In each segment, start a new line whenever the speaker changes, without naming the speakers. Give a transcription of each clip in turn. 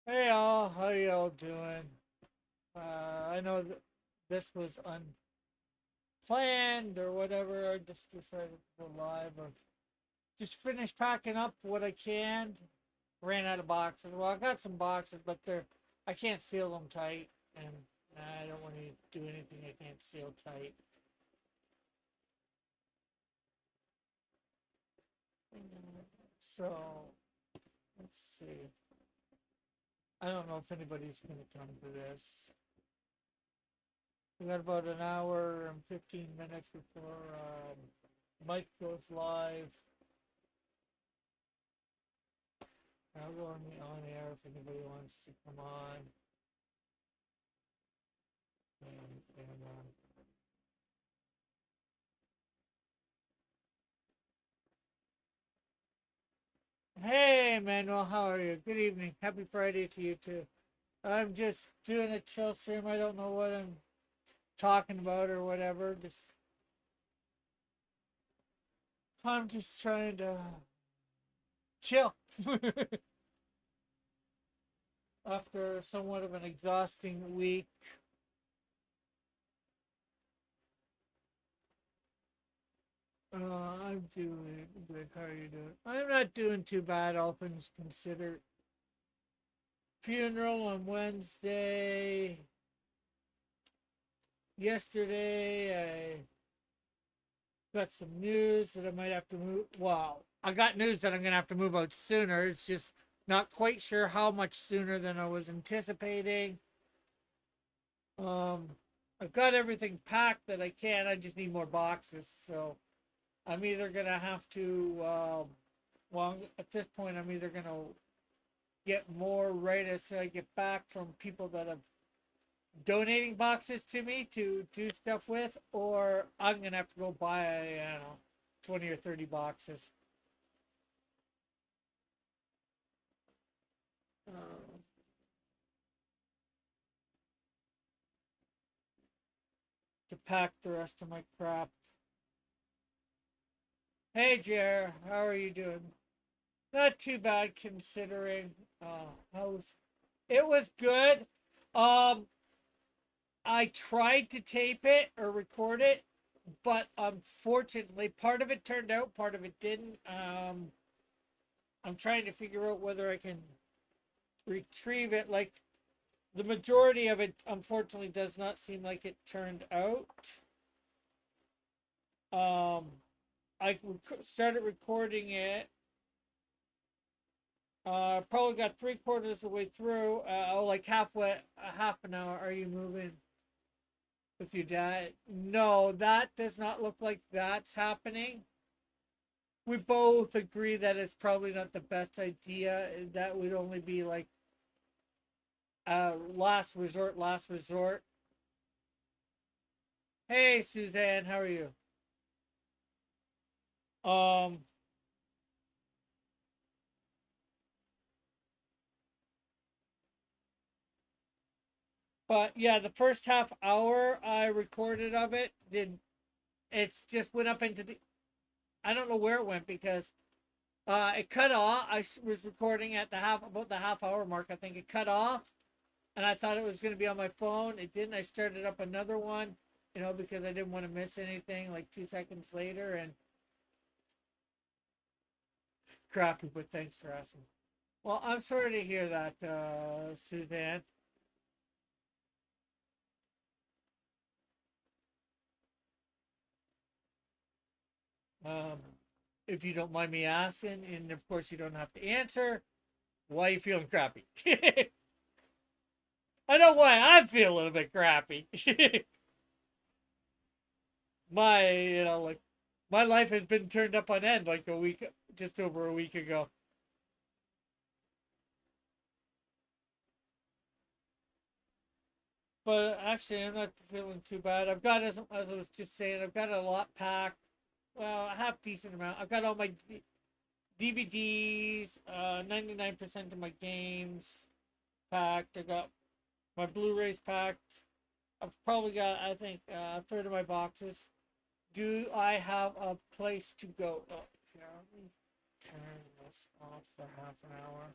Hey all, how y'all doing? I know this was unplanned or whatever. I just decided to go live. Or just finished packing up what I can. Ran out of boxes. Well, I got some boxes, but I can't seal them tight, and I don't want to do anything I can't seal tight. So let's see. I don't know if anybody's going to come to this. We got about an hour and 15 minutes before Mike goes live. I'll go on the air if anybody wants to come on. And hey, Manuel, how are you? Good evening. Happy Friday to you too. I'm just doing a chill stream. I don't know what I'm talking about or whatever. I'm just trying to chill after somewhat of an exhausting week. I'm doing good. How are you doing? I'm not doing too bad, all things considered. Funeral on Wednesday. Yesterday, I got some news that I might have to move. Well, I got news that I'm going to have to move out sooner. It's just not quite sure how much sooner than I was anticipating. Um, I've got everything packed that I can. I just need more boxes. So I'm either going to have to, well, at this point, I'm either going to get more right as I get back from people that have donating boxes to me to do stuff with, or I'm gonna have to go buy, I don't know, 20 or 30 boxes uh, to pack the rest of my crap. Hey, Jer, how are you doing? Not too bad considering. How's it was good. Um, I tried to tape it or record it, but unfortunately, part of it turned out, part of it didn't. I'm trying to figure out whether I can retrieve it. Like the majority of it, unfortunately, does not seem like it turned out. Um, I started recording it. Probably got 3/4 of the way through. Like halfway, half an hour. Are you moving with your dad? No, that does not look like that's happening. We both agree that it's probably not the best idea. That would only be like last resort, last resort. Hey, Suzanne, how are you? Um, but yeah, the first half hour I recorded of it did it's just went up into the I don't know where it went because it cut off. Was recording at the half about the half hour mark. I think it cut off, and I thought it was going to be on my phone. It didn't. I started up another one, because I didn't want to miss anything. Like 2 seconds later, and crappy. But thanks for asking. Well, I'm sorry to hear that, Suzanne. Um, if you don't mind me asking, and of course you don't have to answer, why are you feeling crappy? I know why I feel a little bit crappy. Like my life has been turned up on end like just over a week ago. But actually, I'm not feeling too bad. I've got, as I was just saying, I've got a lot packed. Well, a half decent amount. I've got all my DVDs, 99% of my games packed. I got my Blu-rays packed. I've probably got, I think, a third of my boxes. Do I have a place to go? Oh, here, let me turn this off for half an hour,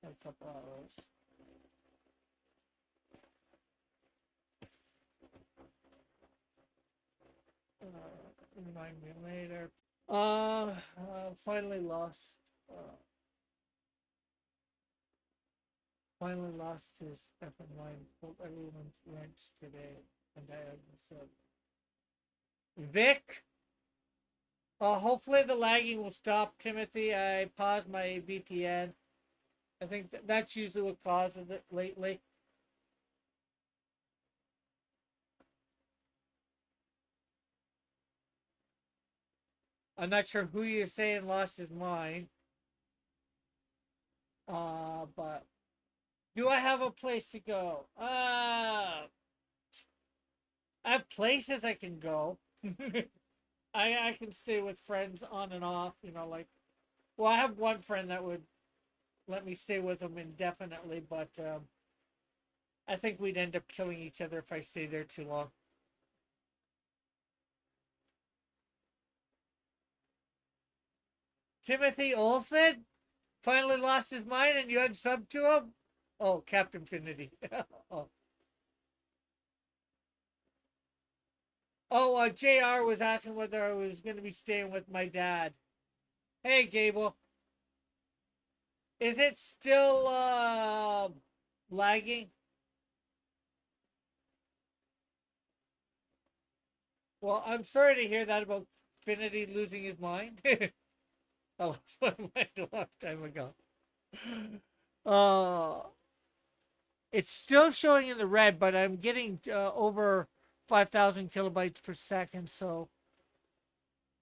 a couple hours. Remind me later. Finally lost. Uh, Finally lost his effing mind. Pulled everyone's wrench today, and I said, Vic. Hopefully the lagging will stop, Timothy. I paused my VPN. I think that's usually what causes it lately. I'm not sure who you're saying lost his mind. But do I have a place to go? I have places I can go. I can stay with friends on and off. Like, well, I have one friend that would let me stay with him indefinitely, but I think we'd end up killing each other if I stay there too long. Timothy Olsen finally lost his mind, and you had sub to him. Oh, Captain Finity. Oh. Oh, JR was asking whether I was going to be staying with my dad. Hey, Gable. Is it still lagging? Well, I'm sorry to hear that about Finity losing his mind. I lost my mind a long time ago. Uh, it's still showing in the red, but I'm getting over 5,000 kilobytes per second, so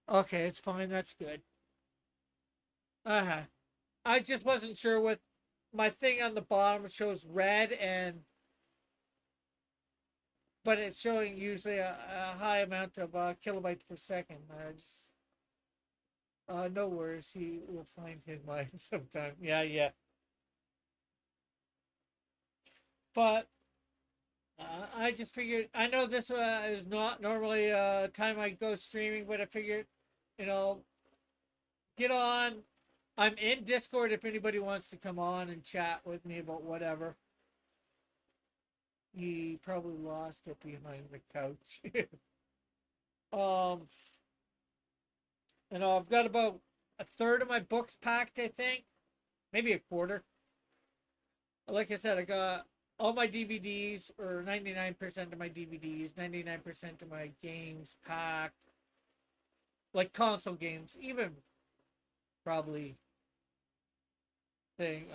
okay, it's fine. That's good. Uh-huh. I just wasn't sure with my thing on the bottom shows red and but it's showing usually a high amount of kilobytes per second. No worries, he will find his mind sometime. Yeah, yeah. But I just figured I know this is not normally time I go streaming, but I figured, you know, get on. I'm in Discord if anybody wants to come on and chat with me about whatever. He probably lost it behind the couch. um, I've got about a third of my books packed. I think maybe a quarter. Like I said, I got all my DVDs, or 99% of my DVDs, 99% of my games packed. Like console games, even probably thing.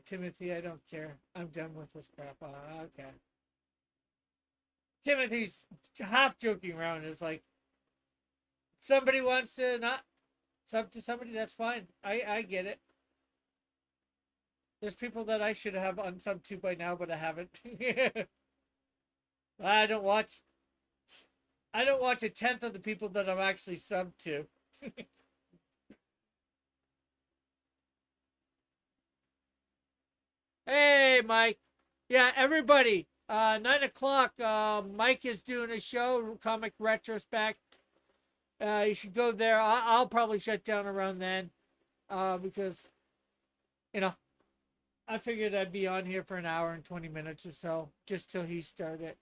Timothy, I don't care. I'm done with this crap. Okay. Timothy's half joking around. It's like, if somebody wants to not sub to somebody, that's fine. I get it. There's people that I should have unsub to by now, but I haven't. I don't watch. I don't watch a tenth of the people that I'm actually subbed to. Hey, Mike. Yeah, everybody. 9 o'clock. Mike is doing a show, comic retrospect. You should go there. I'll probably shut down around then, because you know I figured I'd be on here for an hour and 20 minutes or so, just till he started.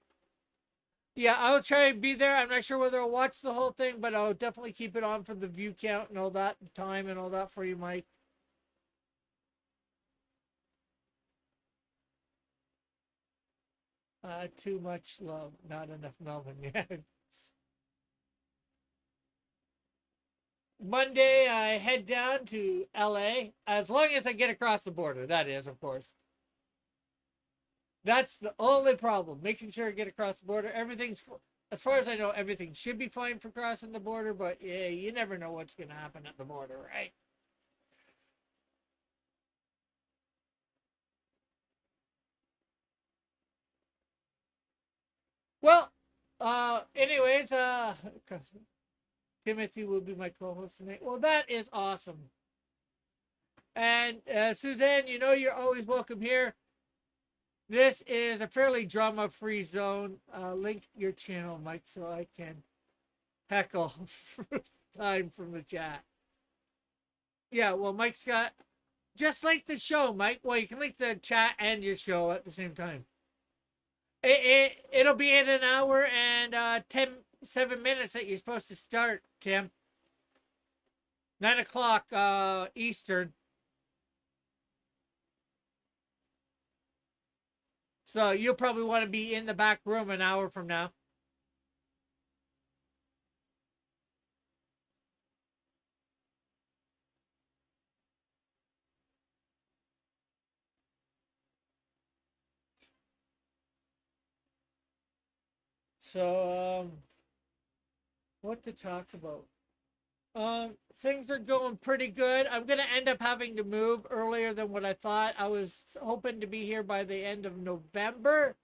Yeah, I'll try and be there. I'm not sure whether I'll watch the whole thing, but I'll definitely keep it on for the view count and all that time and all that for you, Mike. Too much love, not enough Melvin. Yeah. Monday, I head down to LA, as long as I get across the border. That is, of course. That's the only problem. Making sure I get across the border. Everything's, as far as I know, everything should be fine for crossing the border, but yeah, you never know what's going to happen at the border, right? Well, anyways, Timothy will be my co-host tonight. Well, that is awesome. And Suzanne, you know you're always welcome here. This is a fairly drama-free zone. Link your channel, Mike, so I can heckle time from the chat. Yeah, well, Mike's got just like the show, Mike. Well, you can link the chat and your show at the same time. It'll be in an hour and 7 minutes that you're supposed to start, Tim. 9 o'clock Eastern. So you'll probably want to be in the back room an hour from now. So what to talk about? Things are going pretty good. I'm gonna end up having to move earlier than what I thought. I was hoping to be here by the end of November.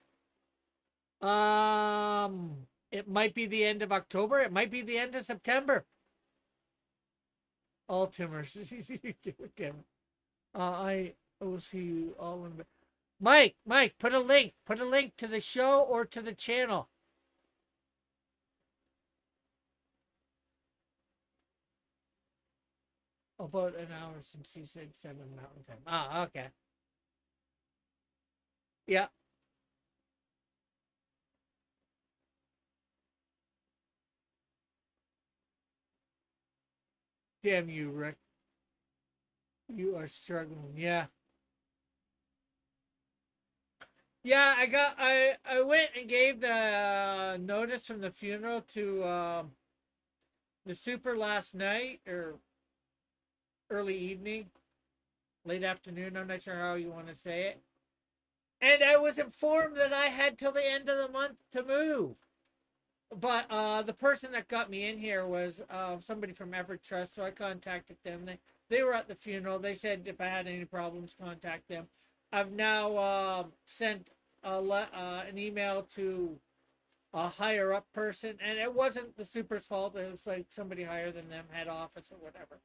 It might be the end of October. It might be the end of September. All Timmers. I will see you all in. Mike, put a link. Put a link to the show or to the channel. About an hour since you said 7 Mountain Time. Ah, okay. Yeah. Damn you, Rick. You are struggling. Yeah. Yeah, I went and gave the notice from the funeral to the super last night or early evening, late afternoon. I'm not sure how you want to say it. And I was informed that I had till the end of the month to move. But the person that got me in here was somebody from Everett Trust, so I contacted them. They were at the funeral. They said if I had any problems, contact them. I've now sent an email to a higher up person, and it wasn't the super's fault. It was like somebody higher than them, head office or whatever.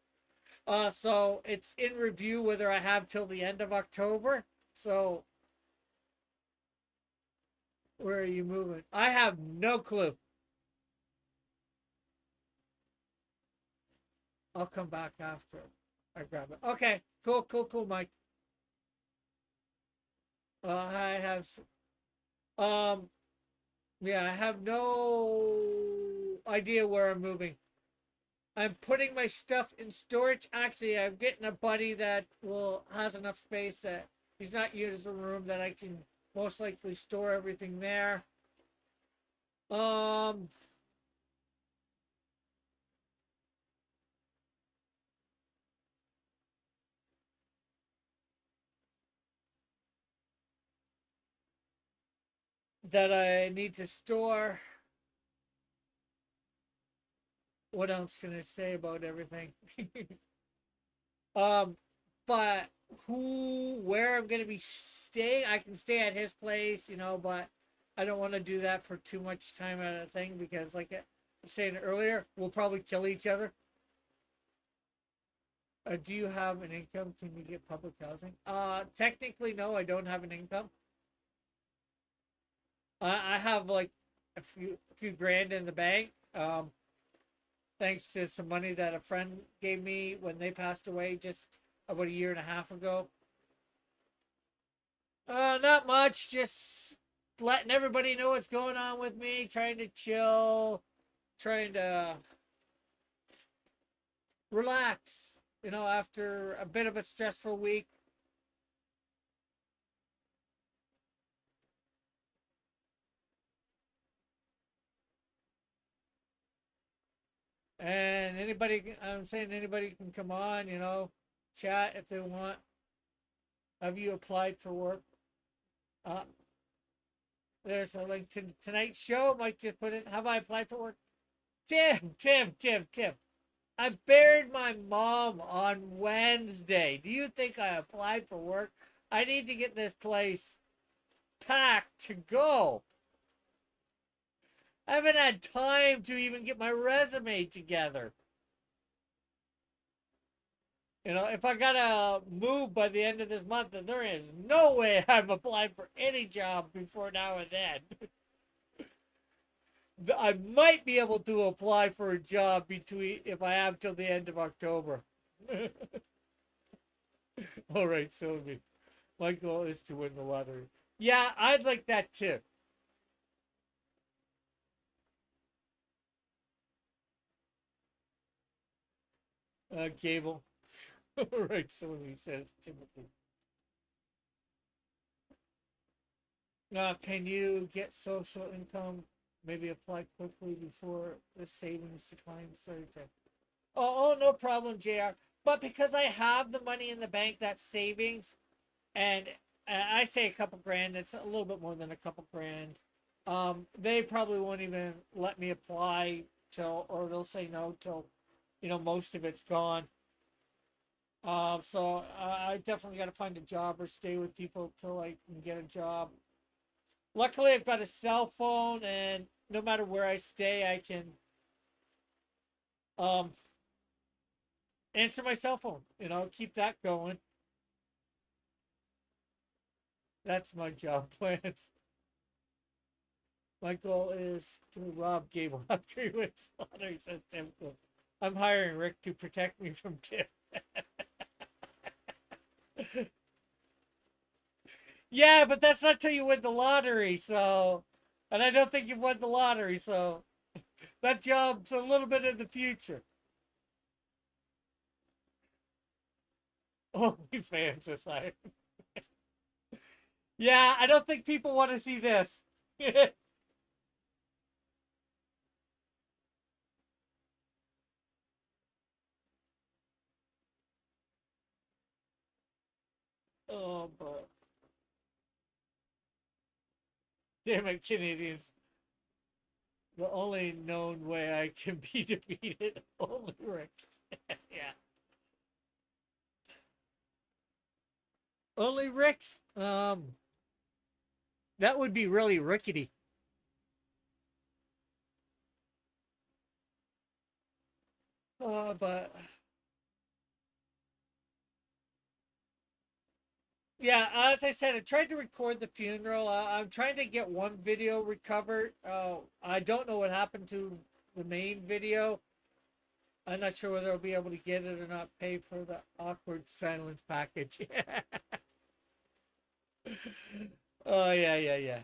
So it's in review whether I have till the end of October. So where are you moving? I have no clue. I'll come back after I grab it. Okay, cool, Mike. I have, um, yeah, I have no idea where I'm moving. I'm putting my stuff in storage. Actually, I'm getting a buddy that will has enough space that he's not using a room that I can most likely store everything there. Um, that I need to store. What else can I say about everything? um, but where I'm gonna be staying, I can stay at his place, but I don't want to do that for too much time at a thing because, like I was saying earlier, we'll probably kill each other. Do you have an income? Can you get public housing? Technically, no, I don't have an income. I have like a few grand in the bank. Thanks to some money that a friend gave me when they passed away just about a year and a half ago. Not much. Just letting everybody know what's going on with me. Trying to chill. Trying to relax. After a bit of a stressful week. And I'm saying anybody can come on. Chat if they want. Have you applied for work? Uh, there's a link to tonight's show. Mike just put it. Have I applied for work? Tim. I buried my mom on Wednesday. Do you think I applied for work? I need to get this place packed to go. I haven't had time to even get my resume together. If I gotta move by the end of this month, then there is no way I'm applying for any job before now and then. I might be able to apply for a job between if I have till the end of October. All right, so my goal is to win the lottery. Yeah, I'd like that too. Gable. All right, so he says Timothy. Can you get social income? Maybe apply quickly before the savings decline. Sorry, to... no problem, Jr. But because I have the money in the bank, that's savings, and I say a couple grand. It's a little bit more than a couple grand. They probably won't even let me apply till, or they'll say no till, most of it's gone. So I definitely got to find a job or stay with people till I can get a job. Luckily, I've got a cell phone, and no matter where I stay, I can um, answer my cell phone. Keep that going. That's my job plans. My goal is to rob Gable after he wins lottery, says Tim. I'm hiring Rick to protect me from Tim. Yeah, but that's not till you win the lottery, so. And I don't think you've won the lottery, so that job's a little bit in the future. OnlyFans is hiring. Yeah, I don't think people want to see this. Oh, but damn it, Canadians. The only known way I can be defeated, only Ricks. Yeah. Only Ricks? That would be really rickety. But yeah, as I said, I tried to record the funeral. I'm trying to get one video recovered. I don't know what happened to the main video. I'm not sure whether I'll be able to get it or not. Pay for the awkward silence package. Oh yeah, yeah, yeah.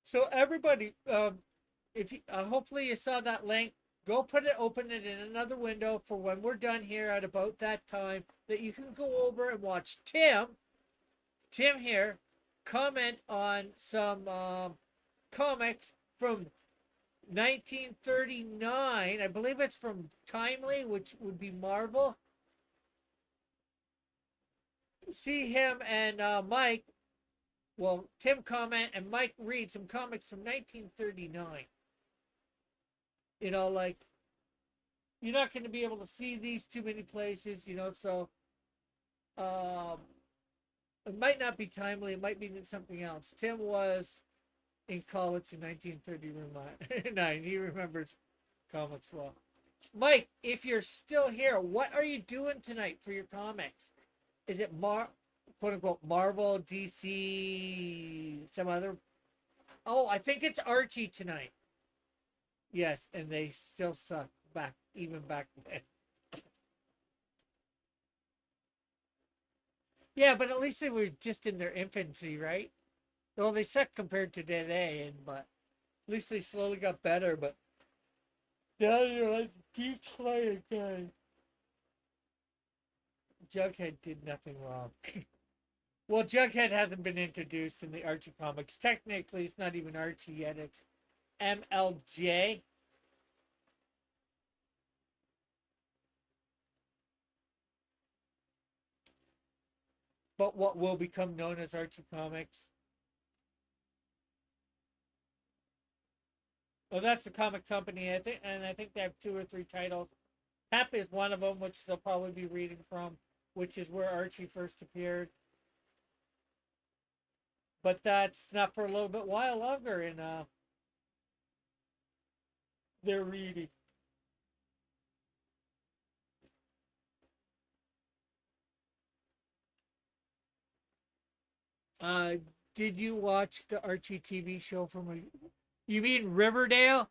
So everybody, if you, hopefully you saw that link, go open it in another window for when we're done here at about that time that you can go over and watch Tim here, comment on some comics from 1939. I believe it's from Timely, which would be Marvel. See him and Mike. Well, Tim comment and Mike read some comics from 1939. Like you're not going to be able to see these too many places. So um, it might not be Timely. It might be something else. Tim was in college in 1939. He remembers comics well. Mike, if you're still here, what are you doing tonight for your comics? Is it quote unquote Marvel, DC, some other? Oh, I think it's Archie tonight. Yes, and they still suck even back then. Yeah, but at least they were just in their infancy, right? Well, they suck compared to today, but at least they slowly got better. But now you're like, keep playing, guys. Jughead did nothing wrong. Well, Jughead hasn't been introduced in the Archie comics. Technically, it's not even Archie yet. It's MLJ. But what will become known as Archie Comics. Well, that's the comic company, I think, and I think they have two or three titles. Pep is one of them, which they'll probably be reading from, which is where Archie first appeared. But that's not for a little bit while longer in their reading. Uh, did you watch the Archie TV show from a? You mean Riverdale?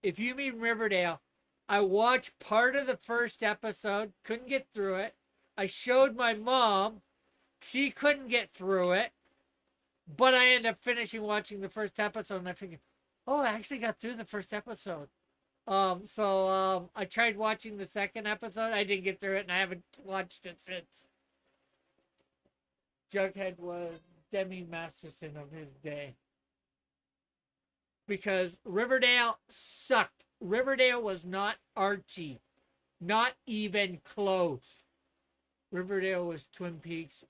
If you mean Riverdale, I watched part of the first episode, couldn't get through it. I showed my mom, she couldn't get through it, but I ended up finishing watching the first episode, and I figured, oh, I actually got through the first episode. So I tried watching the second episode. I didn't get through it, and I haven't watched it since. Jughead was Demi Masterson of his day because Riverdale sucked. Riverdale was not Archie, not even close. Riverdale was Twin Peaks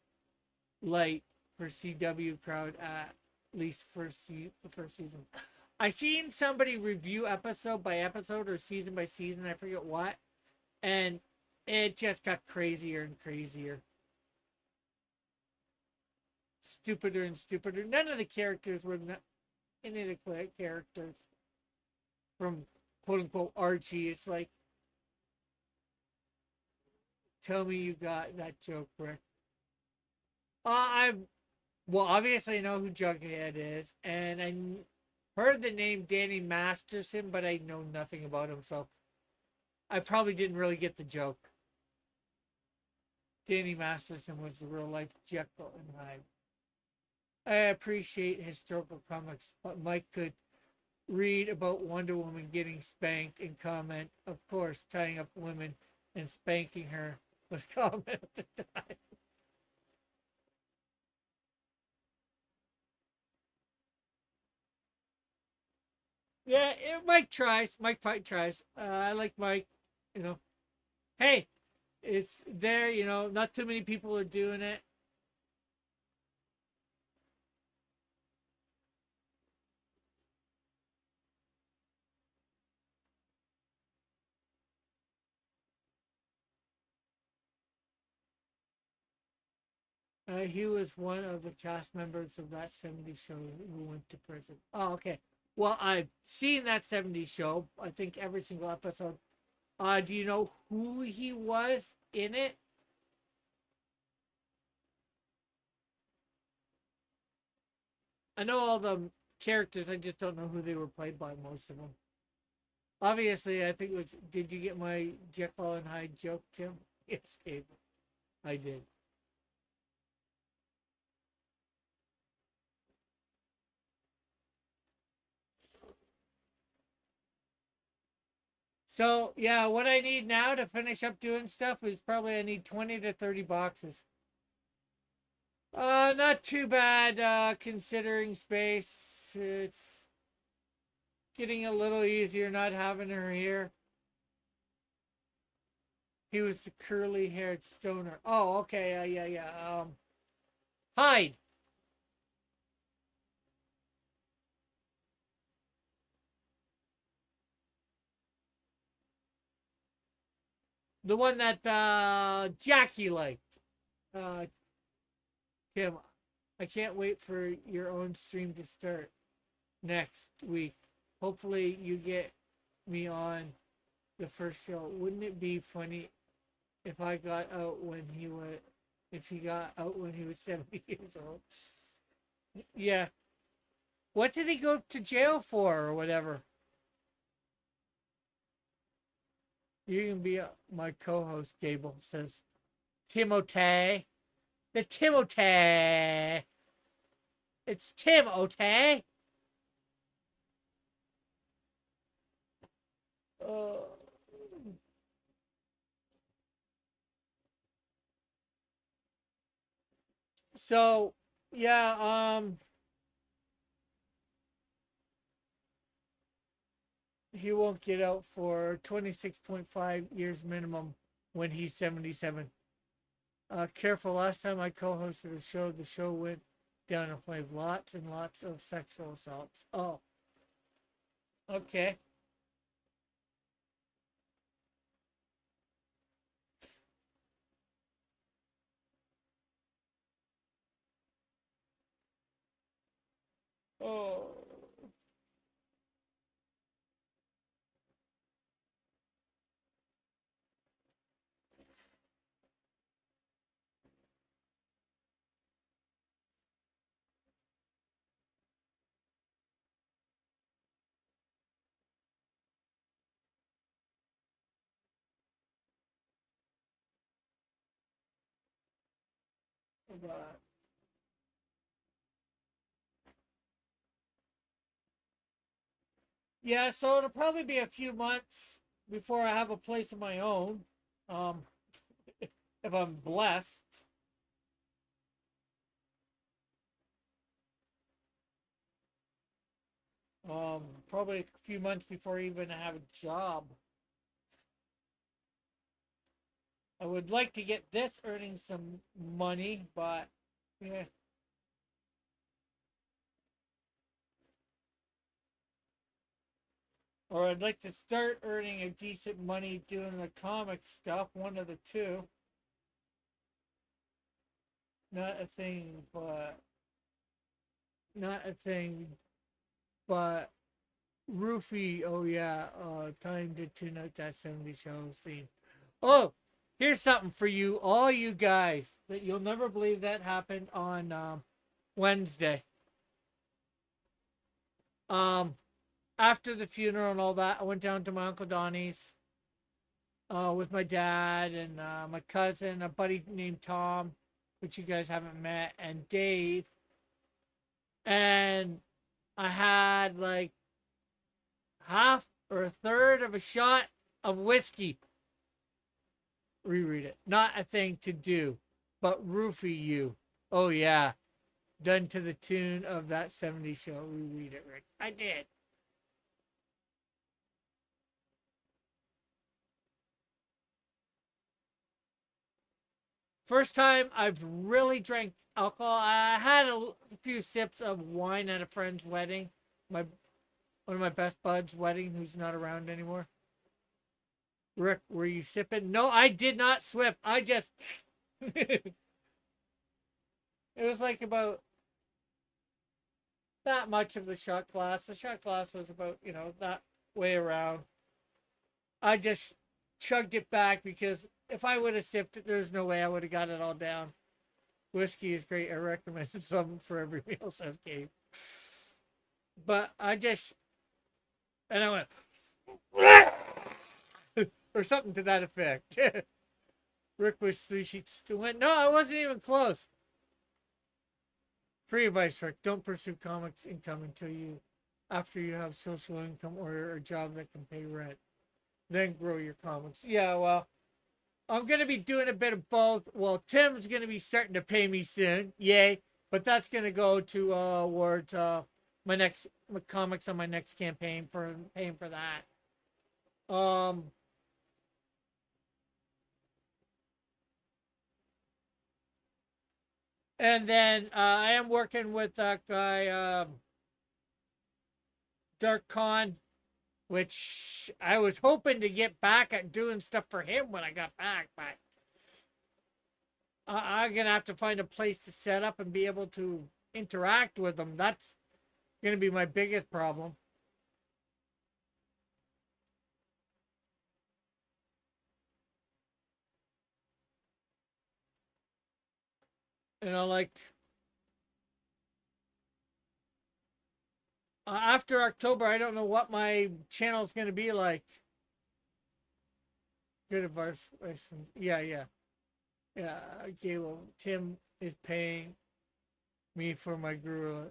light for CW crowd at least the first season. I seen somebody review episode by episode or season by season. I forget what, and it just got crazier and crazier, stupider and stupider. None of the characters were any of the characters from quote unquote Archie. It's like, tell me you got that joke, Rick. I well, obviously I know who Jughead is, and I heard the name Danny Masterson, but I know nothing about him, so I probably didn't really get the joke. Danny Masterson was the real life Jekyll and Hyde. I appreciate historical comics, but Mike could read about Wonder Woman getting spanked and comment, of course, tying up women and spanking her was common at the time. Yeah, Mike tries. Mike probably tries. I like Mike. You know, hey, it's there. You know, not too many people are doing it. He was one of the cast members of that '70s show who went to prison. Oh, okay. Well, I've seen that '70s show. I think every single episode. Do you know who he was in it? I know all the characters. I just don't know who they were played by. Most of them. Obviously, I think it was. Did you get my Jekyll and Hyde joke, Tim? Yes, Gabe. I did. So yeah, what I need now to finish up doing stuff is probably I need 20 to 30 boxes. Not too bad, considering space. It's getting a little easier not having her here. He was the curly haired stoner. Oh, okay, yeah. Hyde. The one that Jackie liked. Uh Tim, I can't wait for your own stream to start next week. Hopefully you get me on the first show. Wouldn't it be funny if I got out when he was if he got out when he was 70 years old? Yeah. What did he go to jail for or whatever? You can be my co-host, Gable says. Timotei. The Timotei. It's Timotei. Uh, so yeah, he won't get out for 26.5 years minimum when he's 77. Careful, last time I co hosted the show went down a flame. Lots and lots of sexual assaults. Oh, okay. Oh, But yeah, so it'll probably be a few months before I have a place of my own. Um, if I'm blessed. Probably a few months before I even have a job. I would like to get this earning some money, but yeah. Or I'd like to start earning a decent money doing the comic stuff, one of the two. Not a thing, but not a thing, but Roofy. Oh yeah, time to tune out that 70 show scene. Oh, here's something for you, all you guys, that you'll never believe that happened on Wednesday. Um, After the funeral and all that, I went down to my uncle Donnie's with my dad and my cousin, a buddy named Tom, which you guys haven't met, and Dave. And I had like half or a third of a shot of whiskey. Reread it. Not a thing to do, but roofie you. Oh, yeah. Done to the tune of that 70s show. Reread it, Rick. I did. First time I've really drank alcohol. I had a few sips of wine at a friend's wedding. My One of my best buds' wedding, who's not around anymore. Rick, were you sipping? No, I did not swip. I just it was like about that much of the shot glass. The shot glass was about, that way around. I just chugged it back because if I would have sipped it, there's no way I would have got it all down. Whiskey is great. I recommend some for every meal, says Gabe. But I just, and I went, or something to that effect. Rick was 3 sheets to win. No, I wasn't even close. Free advice, Rick. Don't pursue comics income until after you have social income or a job that can pay rent. Then grow your comics. Yeah, well, I'm going to be doing a bit of both. Well, Tim's going to be starting to pay me soon. Yay. But that's going to go towards my comics on my next campaign for paying for that. Um, and then I am working with that guy, Dark Con, which I was hoping to get back at doing stuff for him when I got back, but I'm gonna have to find a place to set up and be able to interact with him. That's gonna be my biggest problem. Like after October, I don't know what my channel's gonna be like. Good advice. Yeah, yeah, yeah. Okay, well, Tim is paying me for my guru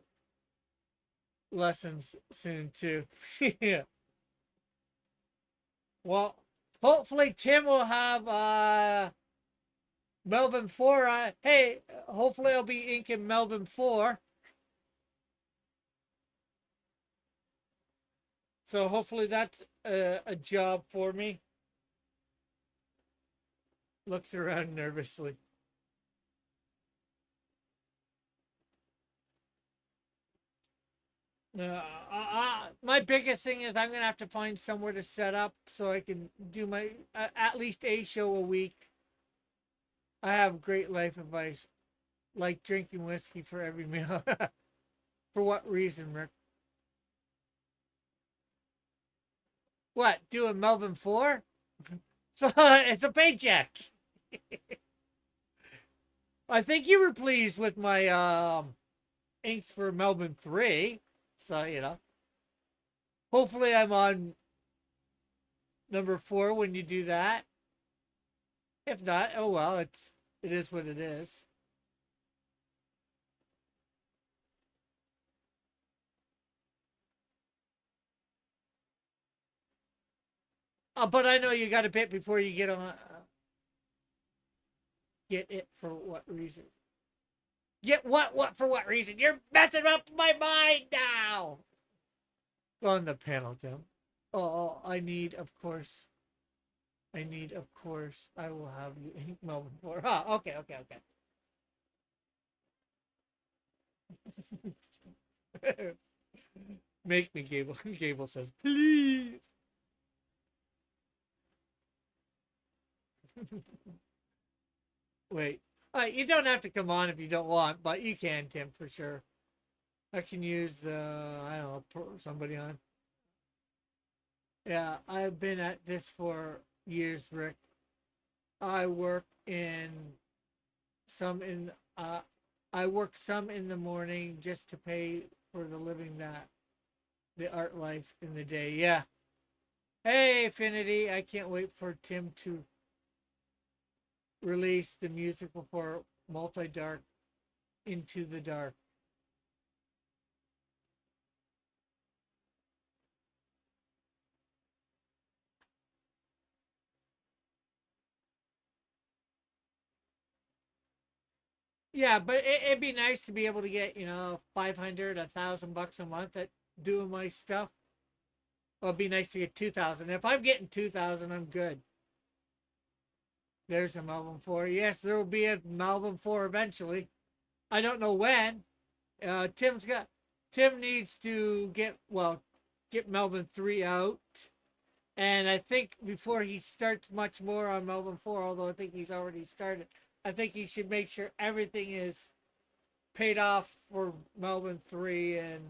lessons soon too. Yeah. Well, hopefully Tim will have Melvin 4. Hey, hopefully I'll be inking Melvin 4. So hopefully that's a job for me. Looks around nervously. My biggest thing is I'm going to have to find somewhere to set up so I can do my at least a show a week. I have great life advice, like drinking whiskey for every meal. For what reason, Rick? What? Doing Melvin 4? So it's a paycheck. I think you were pleased with my inks for Melbourne 3. So, hopefully I'm on number 4 when you do that. If not, oh well, it is what it is. But I know you got a bit before you get on. Get it for what reason? Get what? What for what reason? You're messing up my mind now. Go on the panel, Tim. Oh, I need, of course. I need, of course. I will have you ink Melbourne for. Oh, okay, okay, okay. Make me, Gable. Gable says, please. Wait. You don't have to come on if you don't want, but you can, Tim, for sure. I can use I don't know, somebody on. Yeah, I've been at this for years, Rick. I work in some in I work some in the morning just to pay for the living that the art life in the day. Yeah. Hey, Affinity, I can't wait for Tim to release the musical for Multi Dark Into the Dark. Yeah, but it'd be nice to be able to get 500, $1,000 a month at doing my stuff. Well, it'd be nice to get 2,000. If I'm getting 2,000, I'm good. There's a Melbourne 4. Yes, there will be a Melbourne 4 eventually. I don't know when. Tim needs to get Melbourne 3 out. And I think before he starts much more on Melbourne 4, although I think he's already started, I think he should make sure everything is paid off for Melbourne 3 and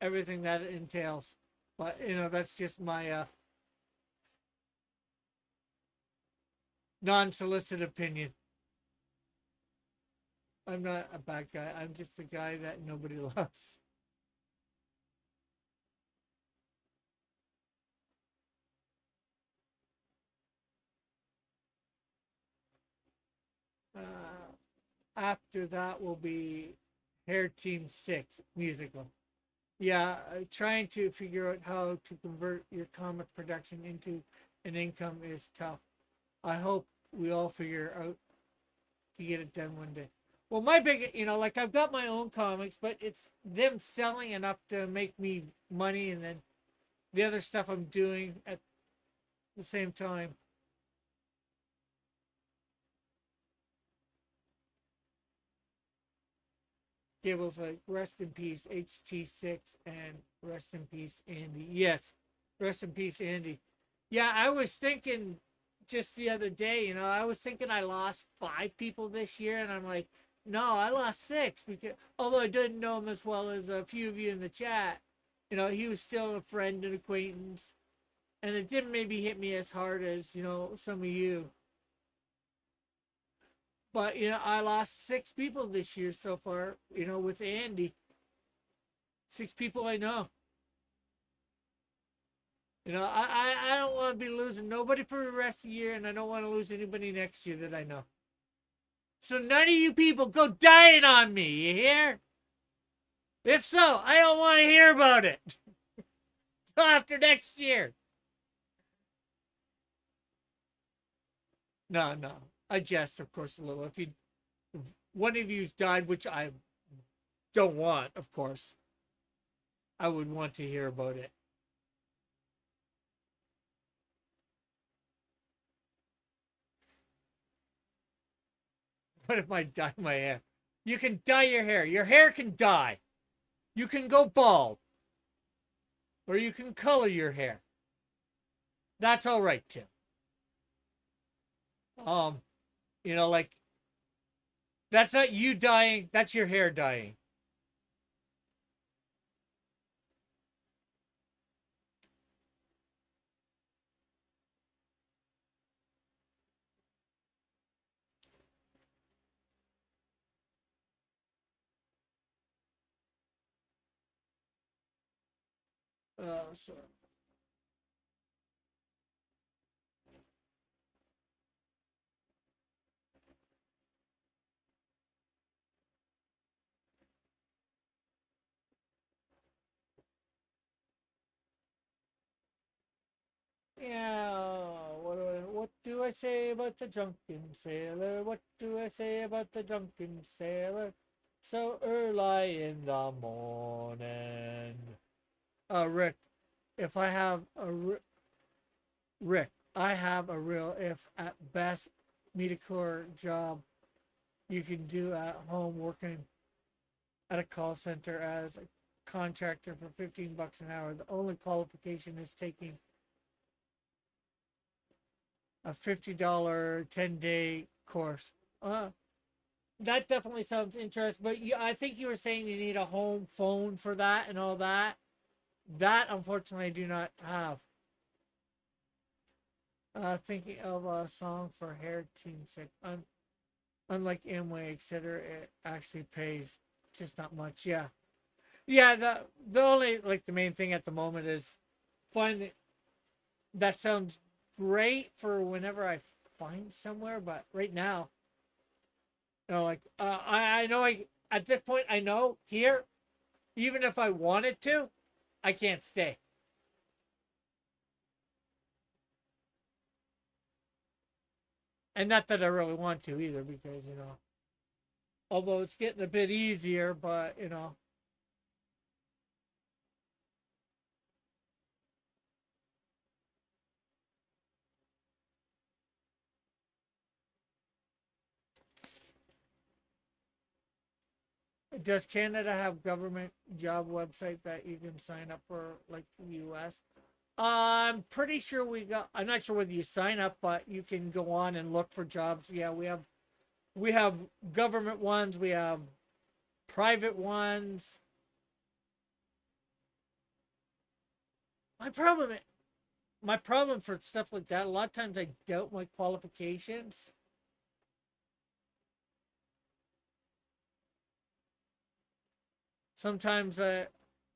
everything that it entails. But, that's just my non solicited opinion. I'm not a bad guy. I'm just a guy that nobody loves. After that will be Hair Team 6 musical. Yeah, trying to figure out how to convert your comic production into an income is tough. I hope we all figure out to get it done one day. Well, my big, like I've got my own comics, but it's them selling enough to make me money, and then the other stuff I'm doing at the same time. Gable's like, rest in peace, HT6, and rest in peace, Andy. Yes, rest in peace, Andy. Yeah, I was thinking just the other day, I was thinking I lost 5 people this year, and I'm like, no, I lost 6 because although I didn't know him as well as a few of you in the chat, he was still a friend and acquaintance, and it didn't maybe hit me as hard as some of you. But I lost 6 people this year so far. With Andy, 6 people I know. I don't want to be losing nobody for the rest of the year, and I don't want to lose anybody next year that I know. So none of you people go dying on me, you hear? If so, I don't want to hear about it till after next year. No, no. I jest, of course, a little. If one of you's died, which I don't want, of course, I would want to hear about it. What if I dye my hair? You can dye your hair. Your hair can dye. You can go bald. Or you can color your hair. That's all right, Tim. Um, like that's not you dying, that's your hair dying. So Yeah, what do I say about the drunken sailor? What do I say about the drunken sailor? So early in the morning. Rick, if I have a Rick, I have a real if at best mediocre job you can do at home working at a call center as a contractor for 15 bucks an hour. The only qualification is taking a $50 10-day course. Uh, that definitely sounds interesting. But I think you were saying you need a home phone for that and all that. That, unfortunately, I do not have. Thinking of a song for hair team sick. Unlike Amway, etc., it actually pays just not much. Yeah, yeah. The only like the main thing at the moment is finding that sounds great for whenever I find somewhere, but right now, like I know at this point I know here, even if I wanted to, I can't stay. And not that I really want to either, because although it's getting a bit easier, but does Canada have government job website that you can sign up for like the US? I'm pretty sure we got. I'm not sure whether you sign up, but you can go on and look for jobs. Yeah, we have government ones, we have private ones. My problem my problem for stuff like that, a lot of times I doubt my qualifications. Sometimes I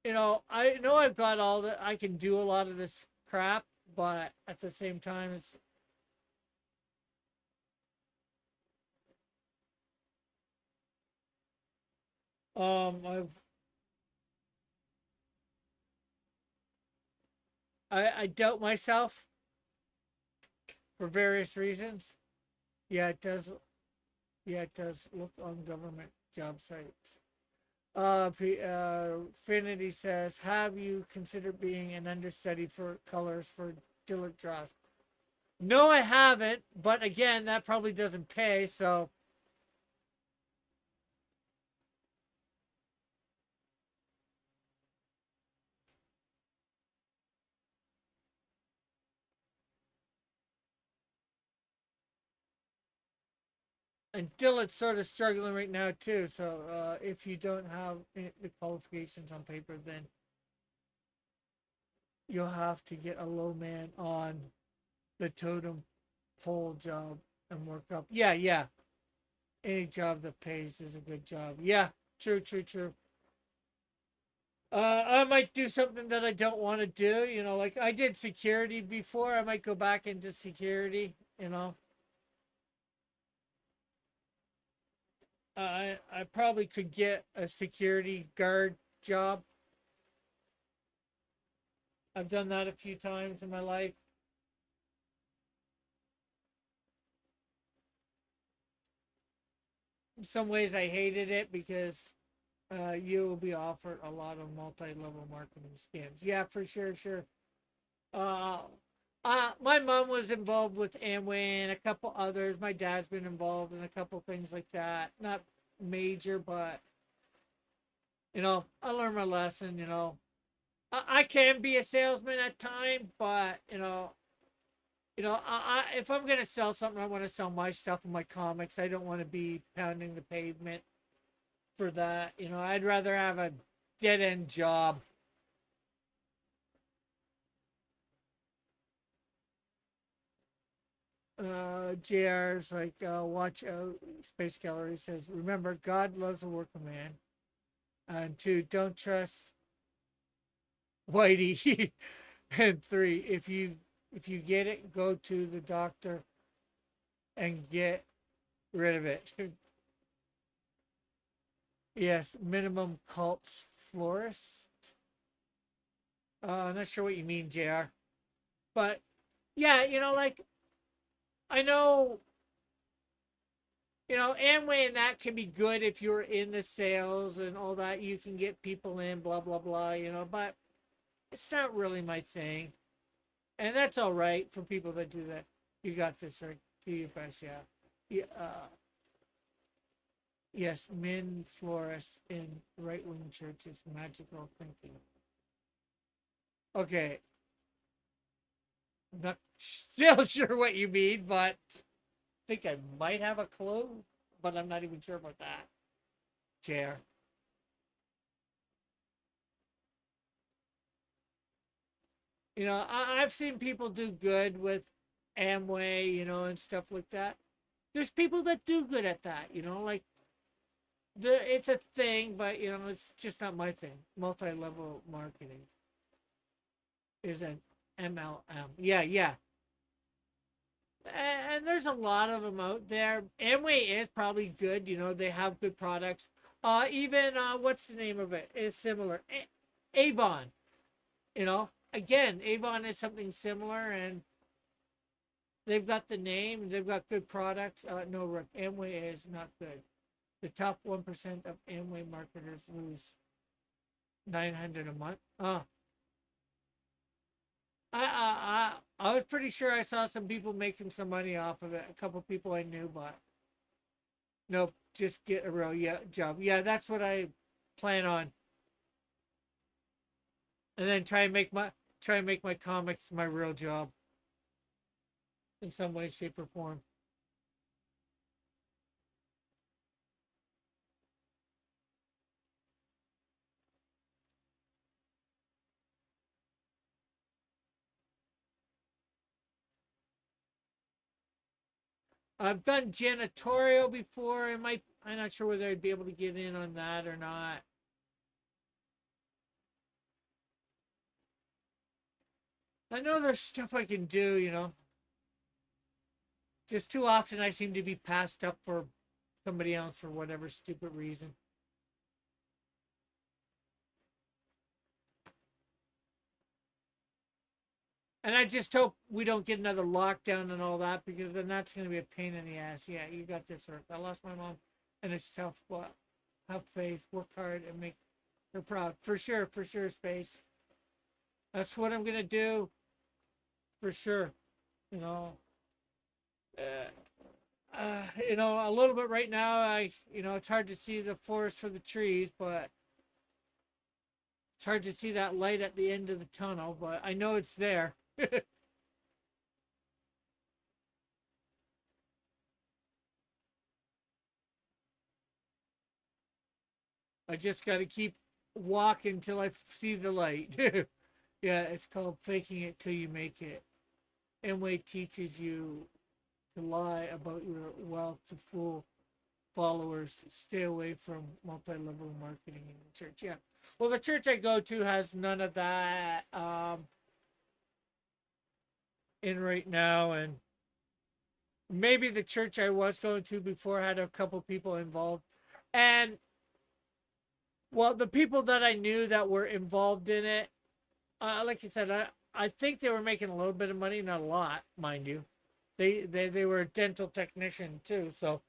know I've got all that I can do a lot of this crap, but at the same time it's I've I doubt myself for various reasons. Yeah, it does. Yeah, it does look on government job sites. Finity says, "Have you considered being an understudy for colors for Dillard Draws?" No, I haven't. But again, that probably doesn't pay. So, and Dillard's sort of struggling right now too. So, if you don't have the qualifications on paper, then you'll have to get a low man on the totem pole job and work up. Yeah, yeah. Any job that pays is a good job. Yeah, true, true, true. I might do something that I don't want to do. Like I did security before. I might go back into security. I probably could get a security guard job. I've done that a few times in my life. In some ways, I hated it because you will be offered a lot of multi-level marketing scams. Yeah, for sure, sure. Uh, my mom was involved with Amway and a couple others. My dad's been involved in a couple things like that. Not major, but I learned my lesson. I can be a salesman at times, but if I'm gonna sell something, I want to sell my stuff and my comics. I don't want to be pounding the pavement for that. I'd rather have a dead end job. JR's like, watch out. Space Gallery says, remember, God loves a working man. And two, don't trust Whitey. And three, if you get it, go to the doctor and get rid of it. Yes, minimum cults florist. I'm not sure what you mean, JR. But Yeah, like I know, Amway and that can be good if you're in the sales and all that. You can get people in, blah blah blah. But it's not really my thing, and that's all right for people that do that. You got this, right? Do your best, yeah. Yeah. Yes, men flourish in right wing churches. Magical thinking. Okay, I'm not still sure what you mean, but I think I might have a clue, but I'm not even sure about that. Chair. I've seen people do good with Amway, and stuff like that. There's people that do good at that, like it's a thing, but it's just not my thing. Multi-level marketing is an MLM. Yeah, yeah. And there's a lot of them out there. Amway is probably good. They have good products. Even what's the name of it is similar. Avon. Again, Avon is something similar, and they've got the name. They've got good products. No, Rick, Amway is not good. The top 1% of Amway marketers lose 900 a month. I was pretty sure I saw some people making some money off of it. A couple people I knew, but nope, just get a real job. Yeah, that's what I plan on. And then try and make my comics my real job in some way, shape, or form. I've done janitorial before. I'm not sure whether I'd be able to get in on that or not. I know there's stuff I can do. Just too often I seem to be passed up for somebody else for whatever stupid reason. And I just hope we don't get another lockdown and all that, because then that's going to be a pain in the ass. Yeah, you got this, Rick. I lost my mom, and it's tough, but have faith, work hard, and make her proud. For sure, Space. That's what I'm going to do, for sure. You know, a little bit right now, it's hard to see the forest for the trees, but it's hard to see that light at the end of the tunnel, but I know it's there. I just got to keep walking till I see the light. Yeah, it's called faking it till you make it. Amway teaches you to lie about your wealth to fool followers. Stay away from multi-level marketing in the church. Yeah. Well, the church I go to has none of that in right now, and maybe the church I was going to before had a couple people involved, and well, the people that I knew that were involved in it, like I said, I think they were making a little bit of money, not a lot, mind you. They were a dental technician too, so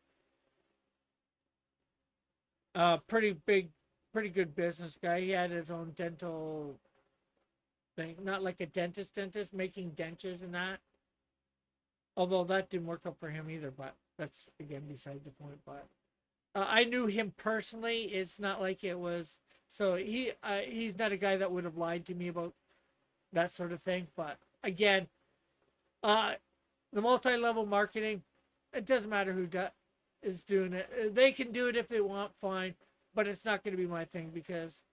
pretty big, pretty good business guy. He had his own dental thing, not like a dentist making dentures and that. Although that didn't work out for him either, but that's again beside the point. But I knew him personally. It's not like it was. So he's not a guy that would have lied to me about that sort of thing. But again, uh, the multi-level marketing, it doesn't matter who is doing it. They can do it if they want, fine. But it's not going to be my thing, because,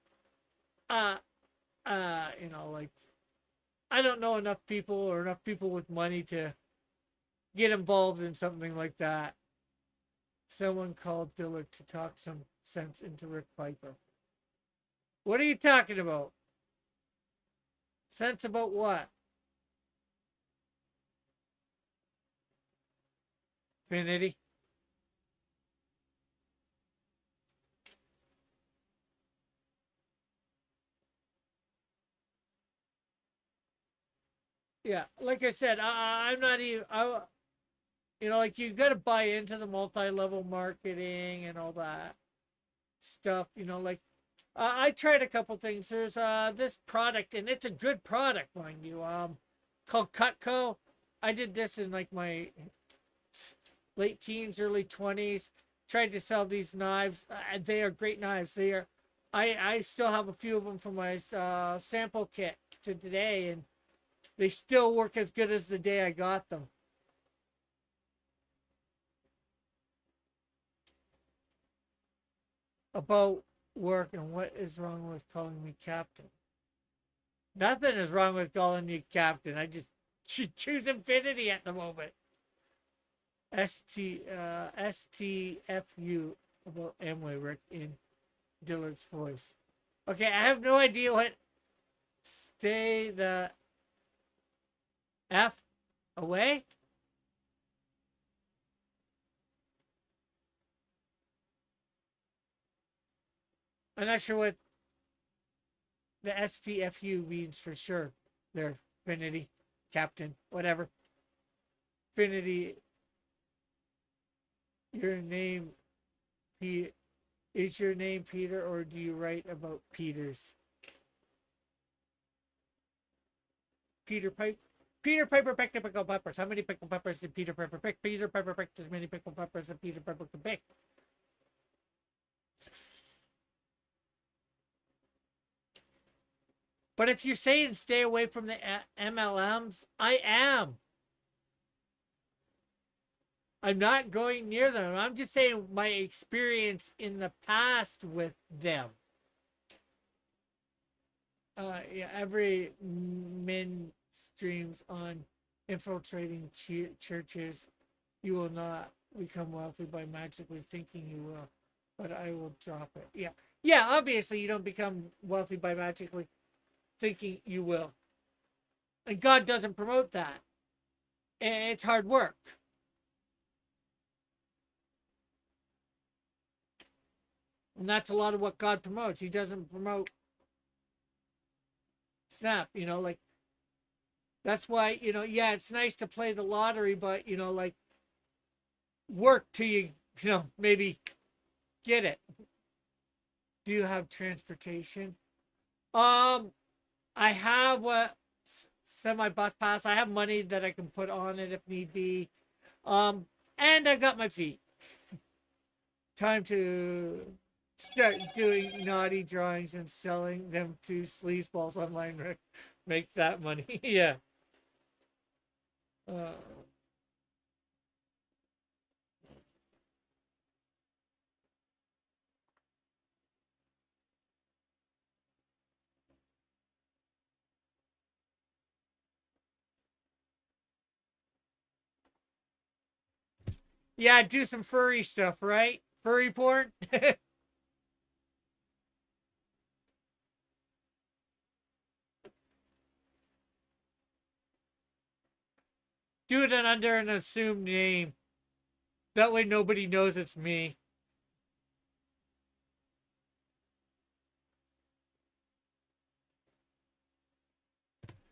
uh, like I don't know enough people or enough people with money to get involved in something like that. Someone called Dillard to talk some sense into Rick Piper. What are you talking about? Sense about what? Finity? Yeah, like I said, I'm not even. Like you got to buy into the multi-level marketing and all that stuff. Like I tried a couple things. There's this product, and it's a good product, mind you. Called Cutco. I did this in like my late teens, early 20s. Tried to sell these knives. They are great knives. They are. I still have a few of them from my sample kit to today, and they still work as good as the day I got them. About work and what is wrong with calling me captain. Nothing is wrong with calling you captain. I just choose infinity at the moment. STFU about Amway Rick in Dillard's voice. Okay, I have no idea what stay the F away. I'm not sure what the STFU means for sure. There, Infinity, Captain, whatever. Infinity, your name, is your name Peter, or do you write about Peters? Peter Pipe. Peter Piper picked pickled peppers. How many pickled peppers did Peter Piper pick? Peter Piper picked as many pickled peppers as Peter Piper could pick. But if you're saying stay away from the MLMs, I am. I'm not going near them. I'm just saying my experience in the past with them. Yeah, every min streams on infiltrating churches. You will not become wealthy by magically thinking you will, but I will drop it. Yeah, yeah. Obviously, you don't become wealthy by magically thinking you will, and God doesn't promote that. It's hard work. And that's a lot of what God promotes. He doesn't promote snap, like that's why, yeah, it's nice to play the lottery, but like work till maybe get it. Do you have transportation? Um, I have a semi bus pass. I have money that I can put on it if need be. Um, and I got my feet. Time to start doing naughty drawings and selling them to sleazeballs online. Make that money. Yeah. Uh, yeah, do some furry stuff, right? Furry porn. Do it under an assumed name. That way nobody knows it's me.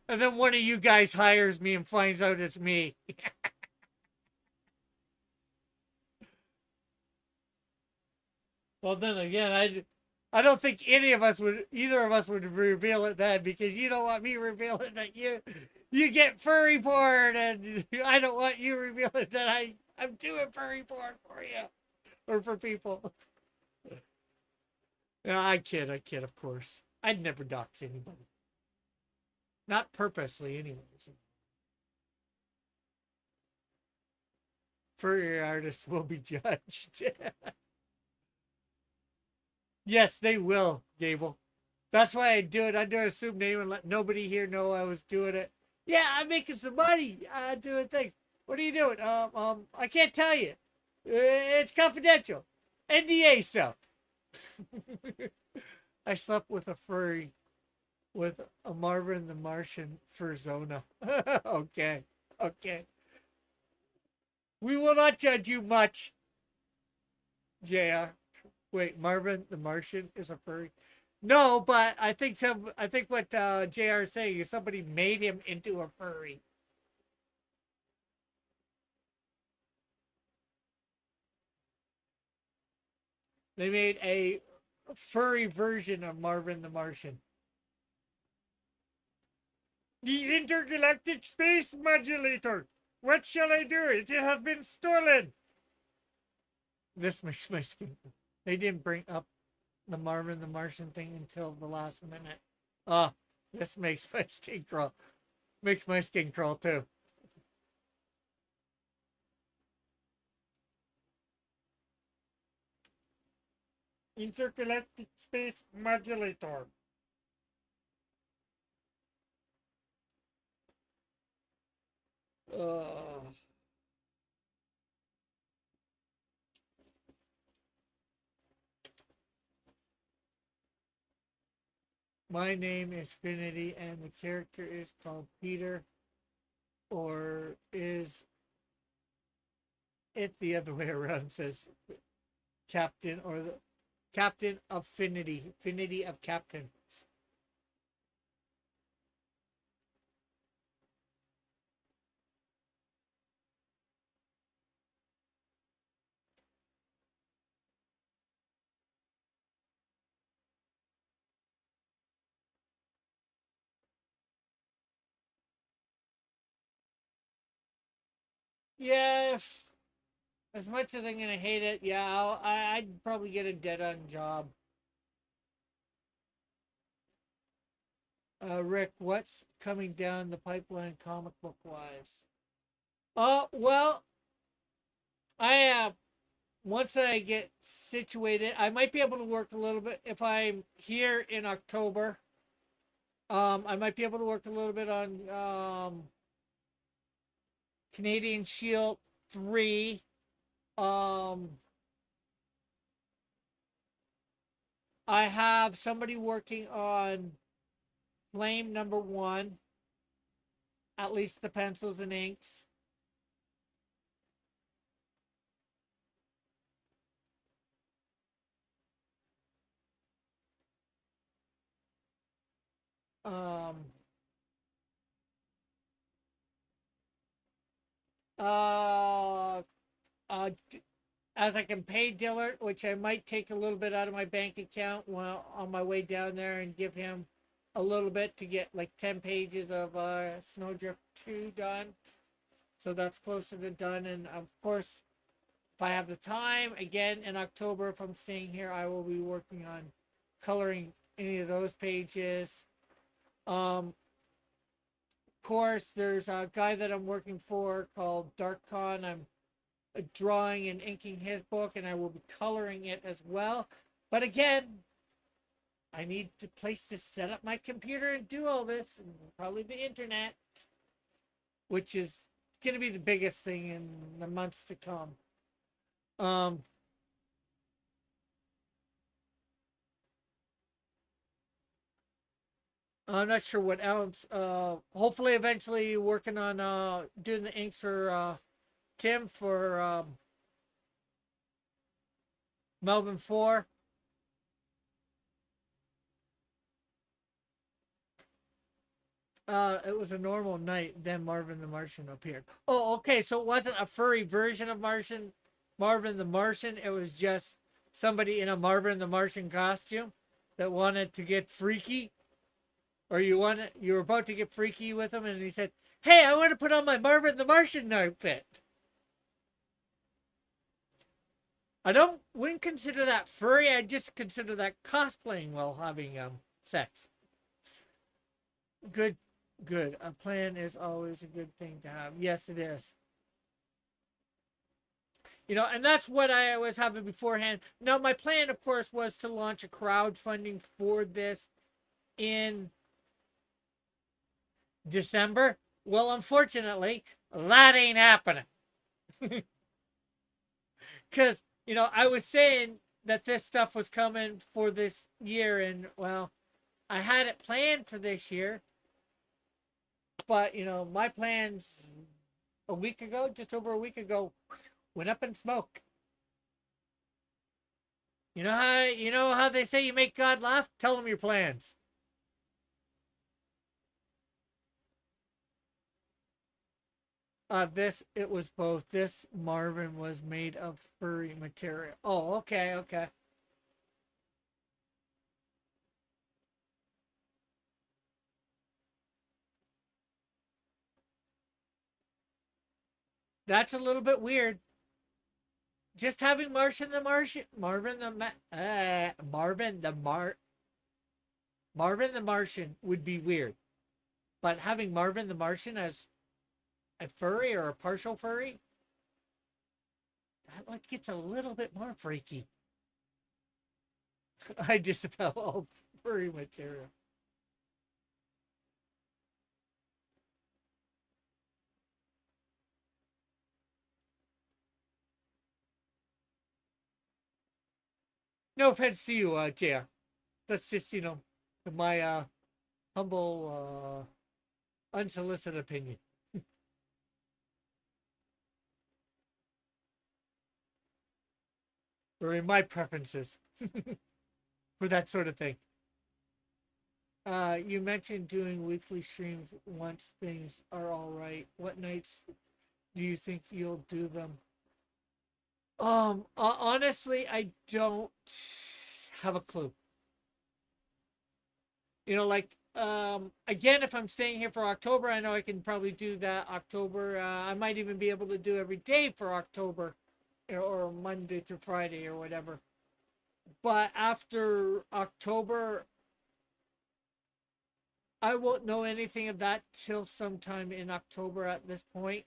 And then one of you guys hires me and finds out it's me. Well, then again, I don't think either of us would reveal it then, because you don't want me revealing that you get furry porn, and I don't want you revealing that I'm doing furry porn for you or for people. No, I kid, of course. I'd never dox anybody, not purposely, anyways. Furry artists will be judged. Yes, they will, Gable. That's why I do it under assumed name and let nobody here know I was doing it. Yeah, I'm making some money doing things. What are you doing? I can't tell you. It's confidential. NDA stuff. I slept with a furry with a Marvin the Martian furzona. Okay. Okay. We will not judge you much, JR. Wait, Marvin the Martian is a furry? No, but I think what JR is saying is somebody made him into a furry. They made a furry version of Marvin the Martian. The intergalactic space modulator. What shall I do? It has been stolen. This makes my skin. They didn't bring up the Marvin the Martian thing until the last minute. Ah, this makes my skin crawl. Makes my skin crawl too. Intergalactic space modulator. Uh, my name is Finity, and the character is called Peter, or is it the other way around? Says Captain, or the Captain of Finity, Finity of Captains. Yeah, as much as I'm gonna hate it, yeah, I'd probably get a dead on job. Rick, what's coming down the pipeline comic book wise? Well, I once I get situated, I might be able to work a little bit if I'm here in October. I might be able to work a little bit on Canadian Shield 3. Um, I have somebody working on Flame number 1, at least the pencils and inks. Um, uh, uh, as I can pay Dillard, which I might take a little bit out of my bank account while on my way down there and give him a little bit to get like 10 pages of Snowdrift 2 done. So that's closer to done. And of course, if I have the time, again in October, if I'm staying here, I will be working on coloring any of those pages. Of course, there's a guy that I'm working for called DarkCon. I'm drawing and inking his book, and I will be coloring it as well. But again, I need a place to set up my computer and do all this, and probably the internet, which is going to be the biggest thing in the months to come. Um, I'm not sure what else. Hopefully, eventually, working on doing the inks for Tim for Melbourne 4. It was a normal night. Then Marvin the Martian appeared. Oh, okay. So it wasn't a furry version of Marvin the Martian. It was just somebody in a Marvin the Martian costume that wanted to get freaky, or you were about to get freaky with him, and he said, "Hey, I want to put on my Marvin the Martian outfit." I don't wouldn't consider that furry. I just consider that cosplaying while having sex. Good, good. A plan is always a good thing to have. Yes, it is. And that's what I was having beforehand. Now, my plan, of course, was to launch a crowdfunding for this in December. Well, unfortunately, that ain't happening. Because, I was saying that this stuff was coming for this year, and, well, I had it planned for this year, but, my plans a week ago, just over a week ago, went up in smoke. You know how they say you make God laugh? Tell him your plans. This it was both. This Marvin was made of furry material. Oh, okay, okay. That's a little bit weird. Just having Marvin the Martian would be weird. But having Marvin the Martian as a furry or a partial furry, that like gets a little bit more freaky. I disavow all furry material. No offense to you, JR. That's just, my humble, unsolicited opinion, or in my preferences for that sort of thing. You mentioned doing weekly streams once things are all right. What nights do you think you'll do them? Honestly, I don't have a clue. Again, if I'm staying here for October, I know I can probably do that October. I might even be able to do every day for October, or Monday through Friday or whatever. But after October, I won't know anything of that till sometime in October at this point.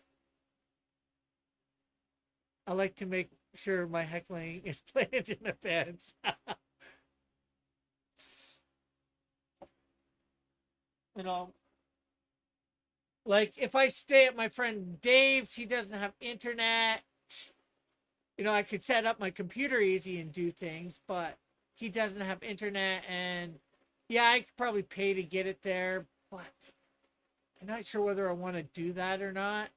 I like to make sure my heckling is planned in advance. you know, like if I stay at my friend Dave's, he doesn't have internet. I could set up my computer easy and do things, but he doesn't have internet, and yeah, I could probably pay to get it there, but I'm not sure whether I want to do that or not.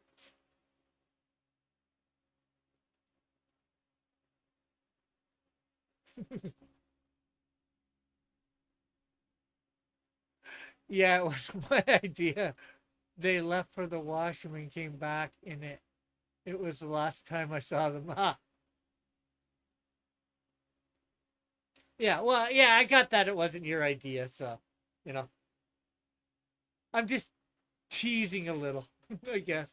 Yeah, it was my idea. They left for the washroom and came back, and it was the last time I saw them. Yeah, well, yeah, I got that it wasn't your idea, so you know, I'm just teasing a little, I guess.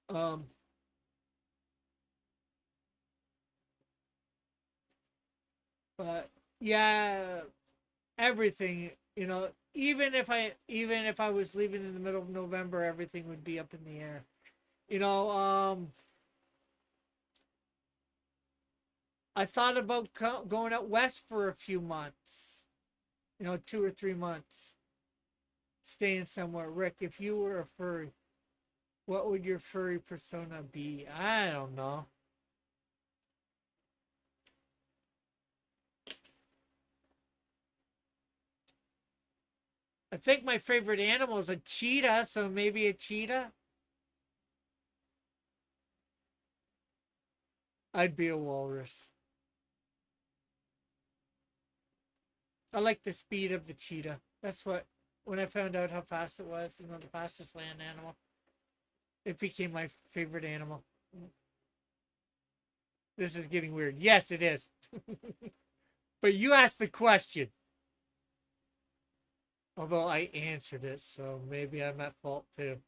Um, but yeah, everything, even if I was leaving in the middle of November, everything would be up in the air. You know, I thought about going out west for a few months. 2 or 3 months, staying somewhere. Rick, if you were a furry, what would your furry persona be? I don't know. I think my favorite animal is a cheetah, so maybe a cheetah. I'd be a walrus. I like the speed of the cheetah. That's what, when I found out how fast it was, the fastest land animal, it became my favorite animal. This is getting weird. Yes, it is. But you asked the question. Although I answered it, so maybe I'm at fault too.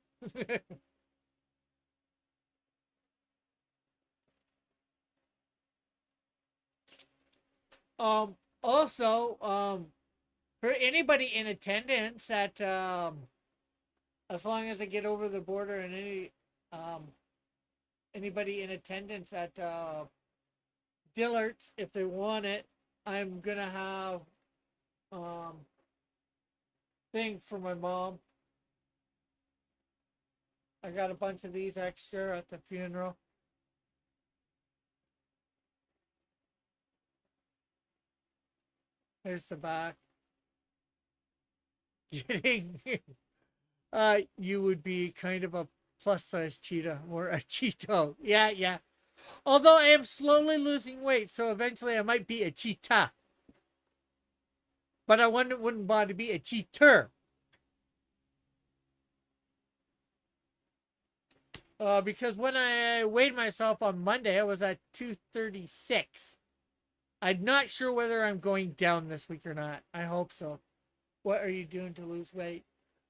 Also, for anybody in attendance at as long as I get over the border, and anybody in attendance at Dillard's, if they want it, I'm gonna have um thing for my mom. I got a bunch of these extra at the funeral. Here's the back. Getting you would be kind of a plus size cheetah or a cheeto. Yeah, yeah. Although I am slowly losing weight, so eventually I might be a cheetah. But I wouldn't want to be a cheater. Because when I weighed myself on Monday, I was at 236. I'm not sure whether I'm going down this week or not. I hope so. What are you doing to lose weight?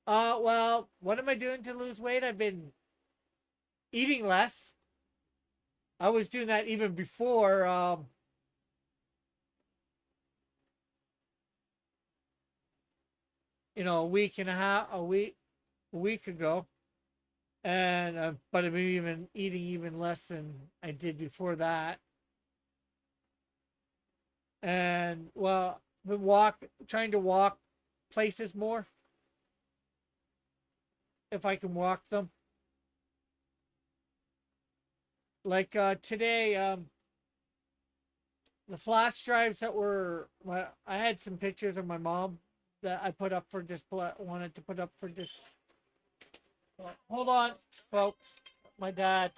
Well, what am I doing to lose weight? I've been eating less. I was doing that even before, a week and a half, a week ago. And but I've been even eating even less than I did before that. And well, been trying to walk places more if I can walk them. Like today, the flash drives that I had some pictures of my mom that I put up for display. Wanted to put up for this. Hold on, folks. My dad.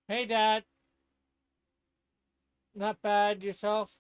Hey, Dad. Not bad. Yourself?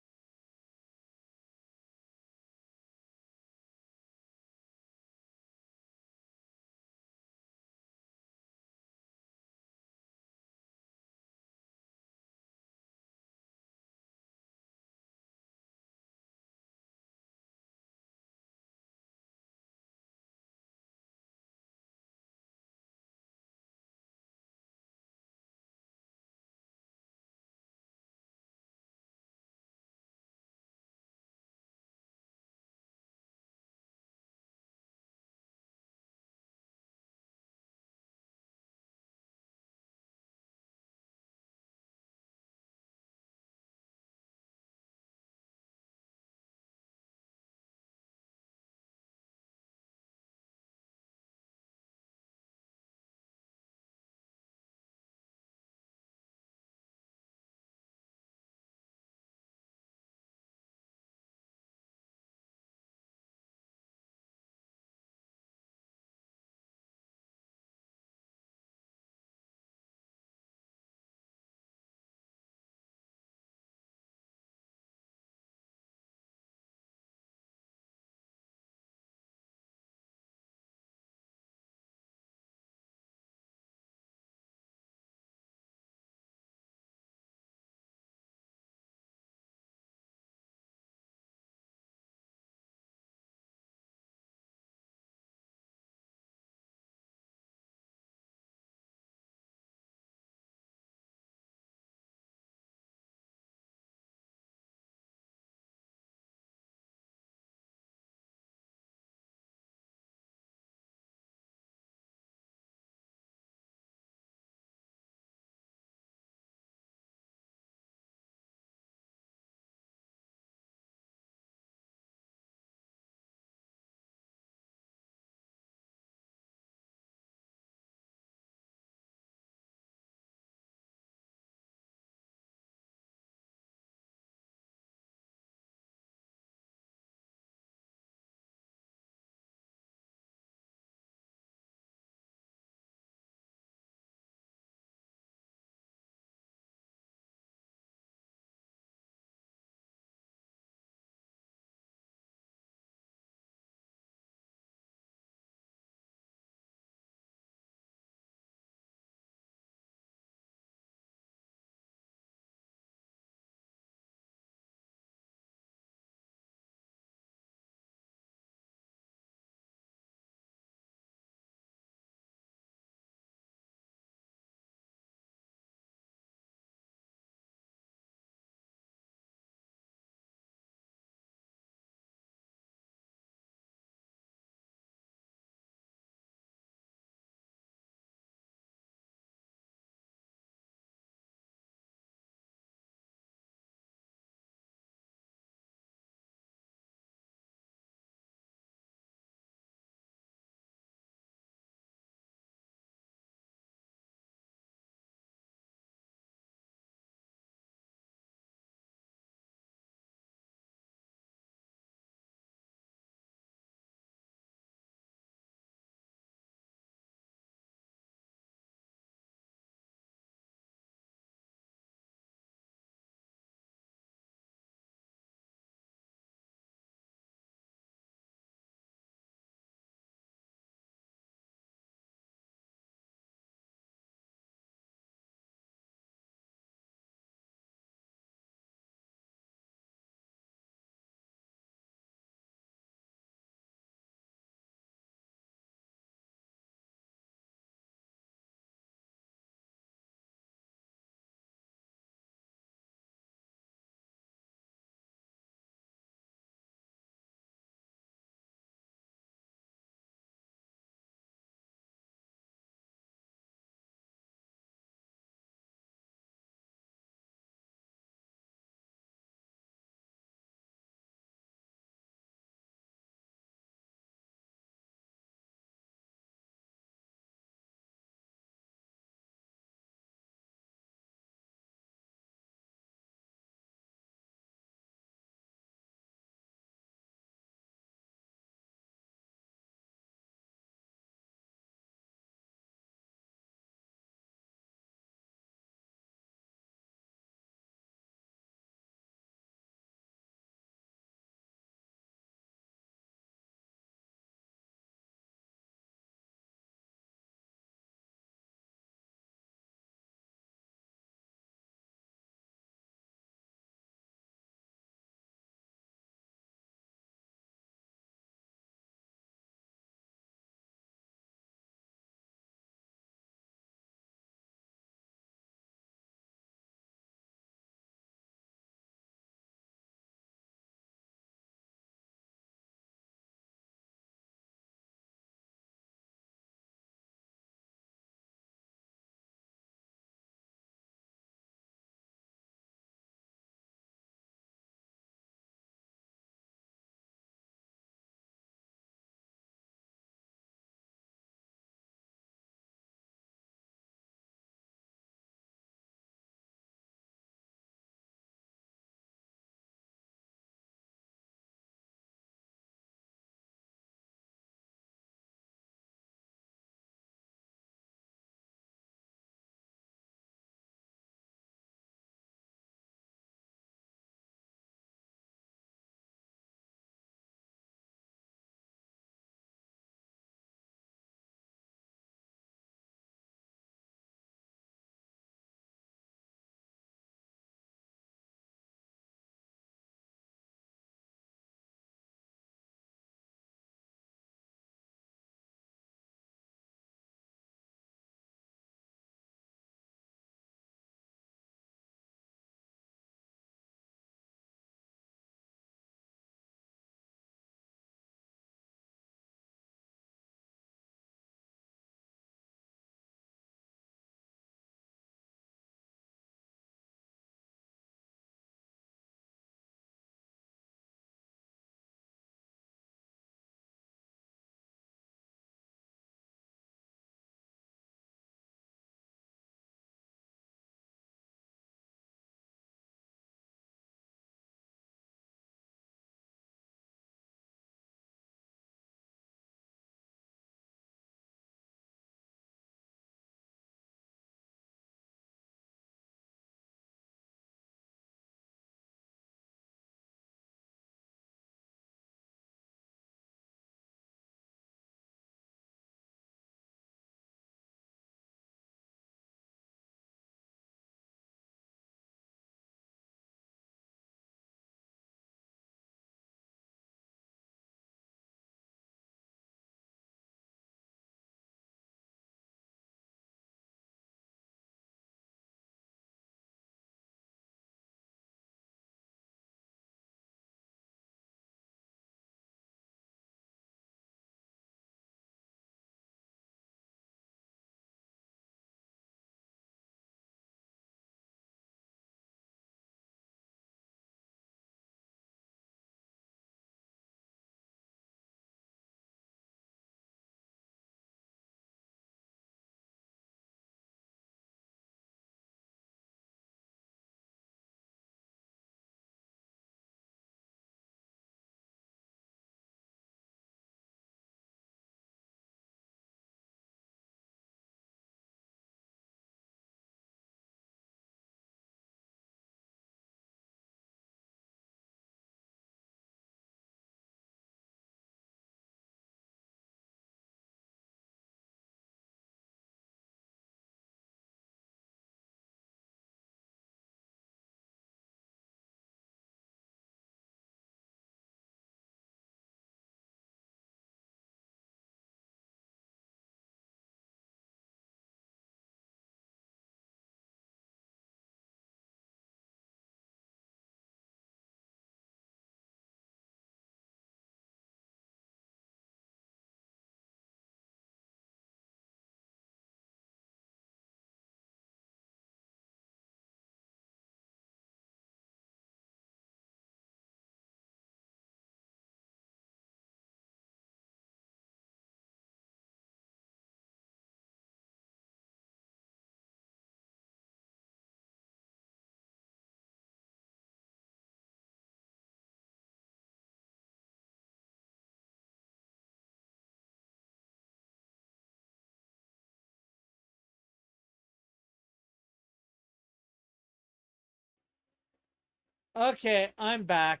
Okay, I'm back.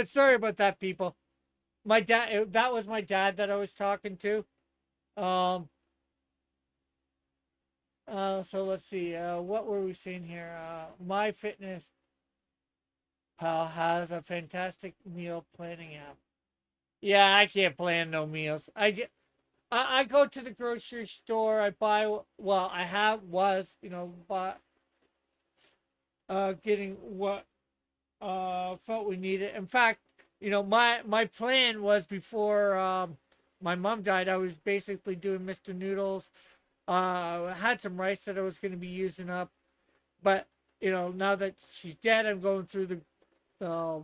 Sorry about that, people. My dad. That was my dad that I was talking to. Um. So let's see. What were we saying here? My Fitness Pal has a fantastic meal planning app. Yeah, I can't plan no meals. I go to the grocery store. I buy. Well, I have was but getting what felt we needed. In fact, my plan was before my mom died. I was basically doing Mr. Noodles. I had some rice that I was going to be using up, but now that she's dead, I'm going through the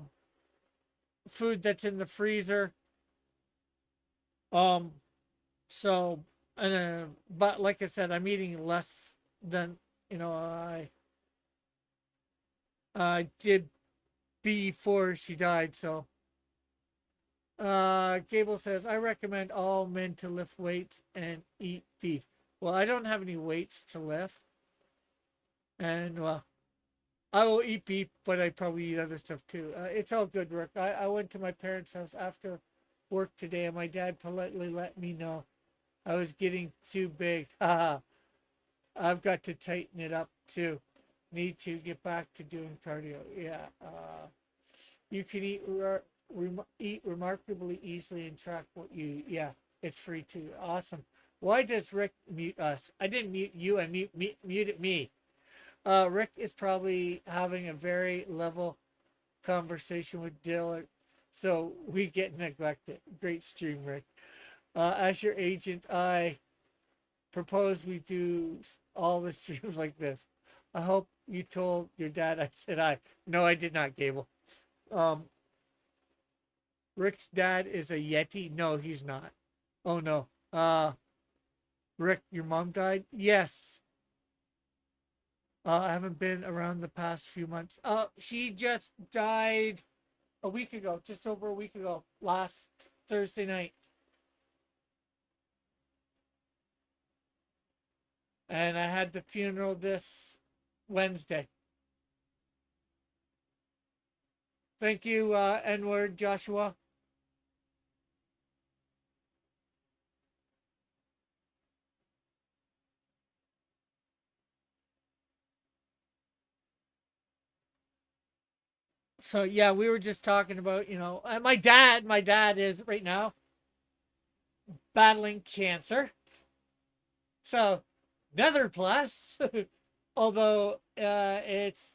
food that's in the freezer. Um, so but like I said, I'm eating less than I did before she died. So Gable says, I recommend all men to lift weights and eat beef. Well, I don't have any weights to lift. And, well, I will eat beef, but I probably eat other stuff too. It's all good, Rick. I went to my parents' house after work today, and my dad politely let me know I was getting too big. I've got to tighten it up too. Need to get back to doing cardio. Yeah. You can eat remarkably easily and track what you eat. Yeah, it's free too. Awesome. Why does Rick mute us? I didn't mute you. I muted me. Rick is probably having a very level conversation with Dylan, so we get neglected. Great stream, Rick. As your agent, I propose we do all the streams like this. I hope you told your dad I said I. No, I did not, Gable. Um, Rick's dad is a Yeti. No, he's not. Oh no. Rick, your mom died? Yes. I haven't been around the past few months. She just died a week ago, just over a week ago, last Thursday night. And I had the funeral this Wednesday. Thank you, N-word Joshua. So yeah, we were just talking about, my dad is right now battling cancer. So another plus. Although it's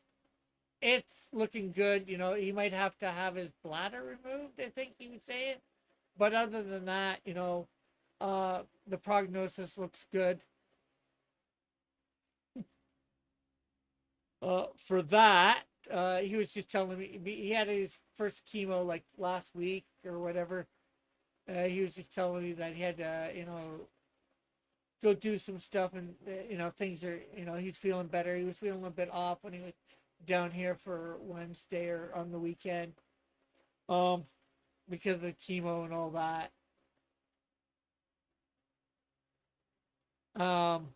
looking good. He might have to have his bladder removed, I think he would say it. But other than that, the prognosis looks good. For that, he was just telling me he had his first chemo like last week or whatever. He was just telling me that he had to, go do some stuff, and things are, he's feeling better. He was feeling a bit off when he was down here for Wednesday or on the weekend, um, because of the chemo and all that. Um,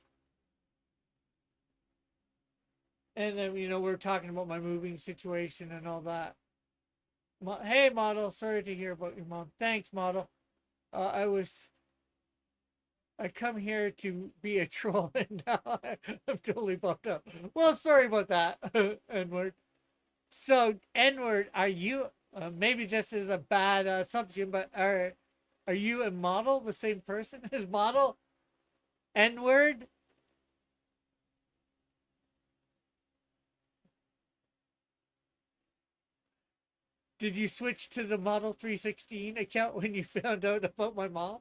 and then we are talking about my moving situation and all that. Hey, model, sorry to hear about your mom. Thanks, model. I come here to be a troll, and now I'm totally bumped up. Well, sorry about that, Edward. So, Edward, are you? Maybe this is a bad assumption, but are you and model the same person as model? N-word? Did you switch to the Model 316 account when you found out about my mom?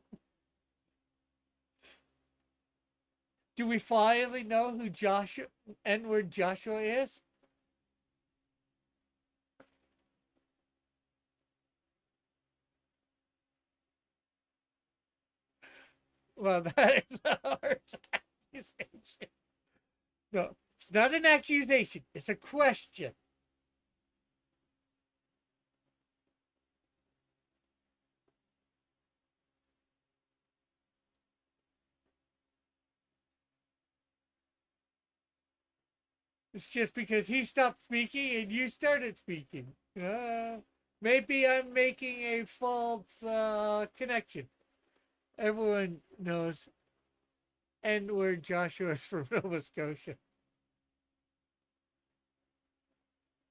Do we finally know who Joshua N-word Joshua is? Well, that is a hard accusation. No, it's not an accusation. It's a question. It's just because he stopped speaking and you started speaking. Maybe I'm making a false connection. Everyone knows and where Joshua is from Nova Scotia.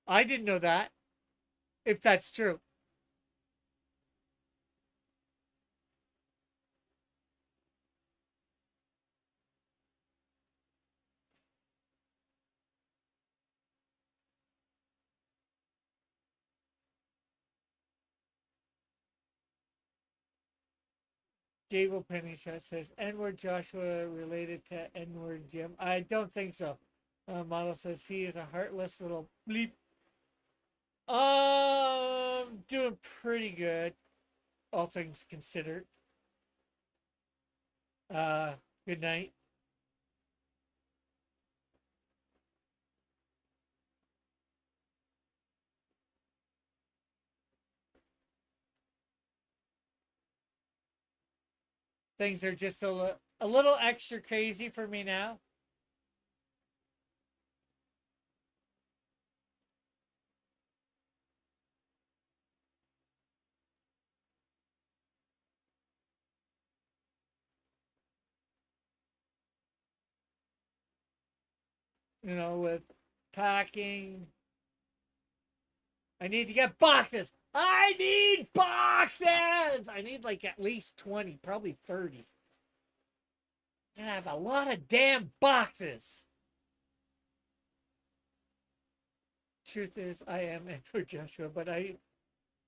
I didn't know that, if that's true. Gable Pennyshot says, N-word Joshua related to N-word Jim. I don't think so. Model says he is a heartless little bleep. Doing pretty good, all things considered. Uh, Good night. Things are just a little extra crazy for me now. With packing. I need to get boxes. I need boxes. I need like at least 20, probably 30. I have a lot of damn boxes. Truth is, I am Edward Joshua, but I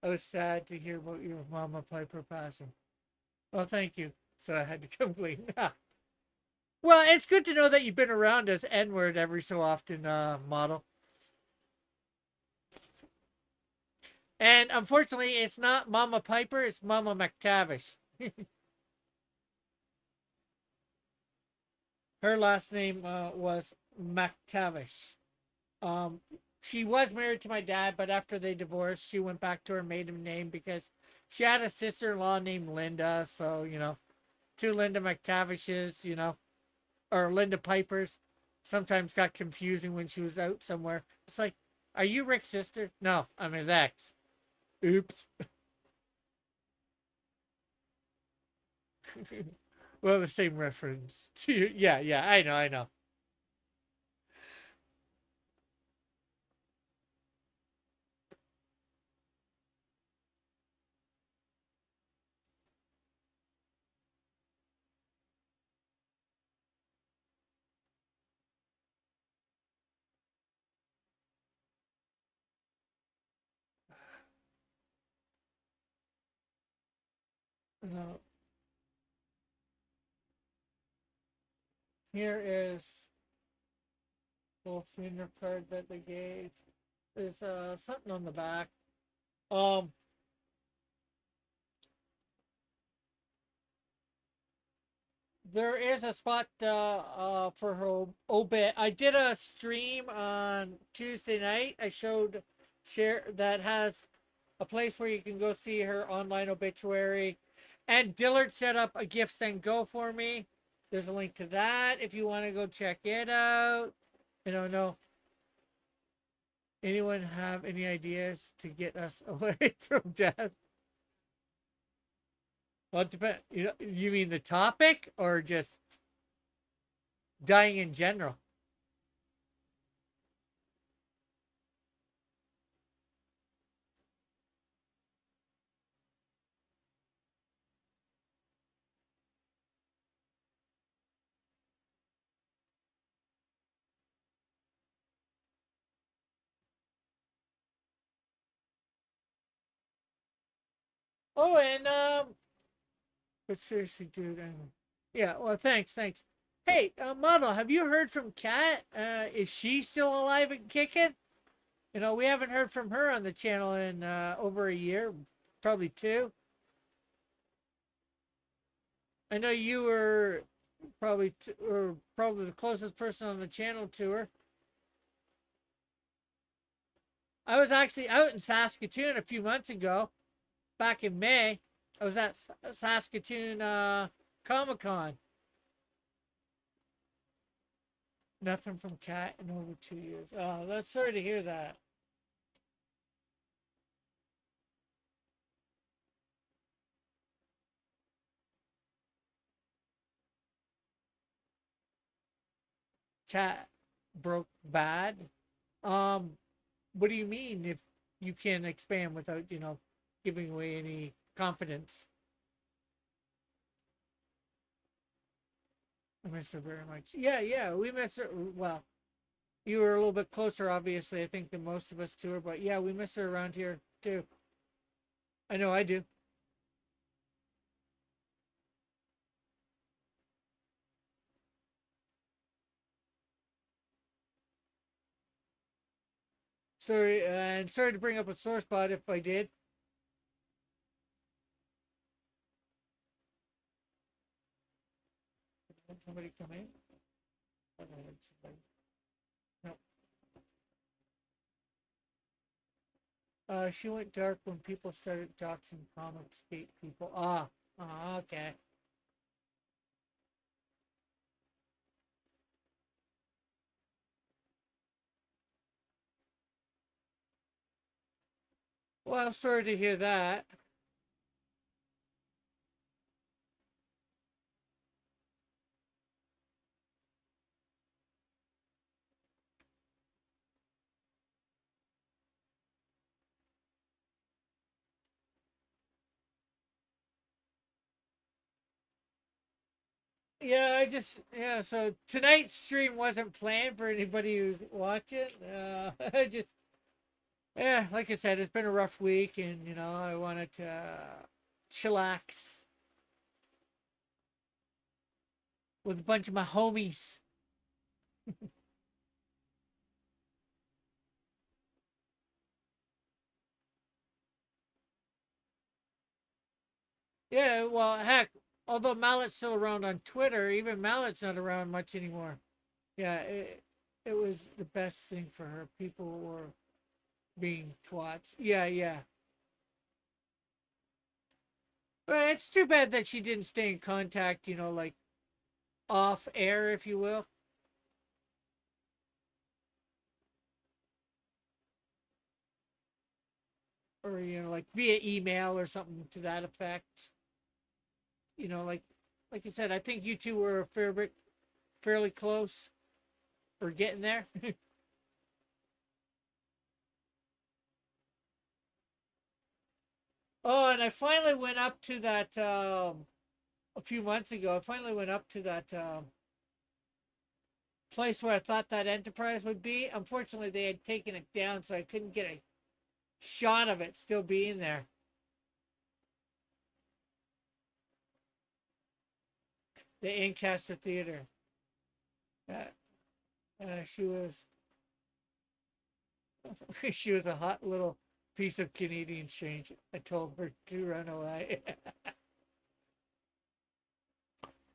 was sad to hear about your Mama Piper passing. Well, thank you. So I had to complain. Well, it's good to know that you've been around as N-word every so often, model. And unfortunately, it's not Mama Piper, it's Mama McTavish. Her last name was McTavish. Um, she was married to my dad, but after they divorced, she went back to her maiden name because she had a sister-in-law named Linda. So, two Linda McTavishes, or Linda Pipers. Sometimes got confusing when she was out somewhere. It's like, are you Rick's sister? No, I'm his ex. Oops. Well, the same reference to you. Yeah, yeah, I know, I know. Uh, Here is the funeral card that they gave. There's something on the back. Um, there is a spot for her obit. I did a stream on Tuesday night. I showed share that has a place where you can go see her online obituary. And Dillard set up a gift send go for me. There's a link to that if you want to go check it out. I don't know. Anyone have any ideas to get us away from death? Well, it depends. You mean the topic or just dying in general? Oh, and but seriously, dude. Yeah. Well, thanks. Hey, model, have you heard from Kat? Is she still alive and kicking? We haven't heard from her on the channel in over a year, probably two. I know you were probably the closest person on the channel to her. I was actually out in Saskatoon a few months ago, back in May. I was at Saskatoon Comic Con. Nothing from Cat in over 2 years. Oh, that's sorry to hear that. Cat broke bad. Um, what do you mean if you can expand without, giving away any confidence? I miss her very much. Yeah, yeah, we miss her. Well, you were a little bit closer, obviously, I think, than most of us to her, but yeah, we miss her around here too. I know I do. Sorry, and sorry to bring up a sore spot if I did. Somebody come in? I heard somebody. No. She went dark when people started doxing comic skate people. Okay. Well, sorry to hear that. Yeah, yeah, so tonight's stream wasn't planned for anybody who's watching. I just, yeah, like I said, it's been a rough week and, I wanted to chillax with a bunch of my homies. Yeah, well, heck, although Mallet's still around on Twitter, even Mallet's not around much anymore. Yeah, it was the best thing for her. People were being twats. Yeah, yeah. But it's too bad that she didn't stay in contact, like off air, if you will, or like via email or something to that effect. Like you said, I think you two were a fair bit fairly close or getting there. Oh, and I finally went up to that a few months ago. I finally went up to that place where I thought that Enterprise would be. Unfortunately, they had taken it down, so I couldn't get a shot of it still being there. The Ancaster Theater. Uh, she was she was a hot little piece of Canadian change. I told her to run away.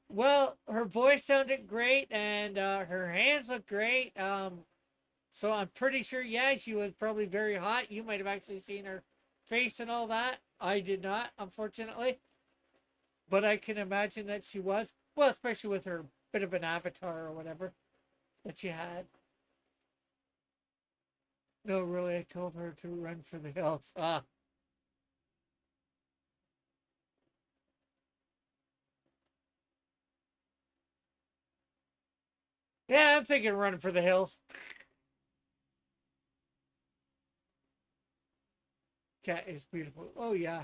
Well, her voice sounded great, and her hands looked great. So I'm pretty sure, yeah, she was probably very hot. You might have actually seen her face and all that. I did not, unfortunately, but I can imagine that she was. Well, especially with her bit of an avatar or whatever that she had. No, really, I told her to run for the hills. Yeah, I'm thinking running for the hills. Cat is beautiful. Oh yeah,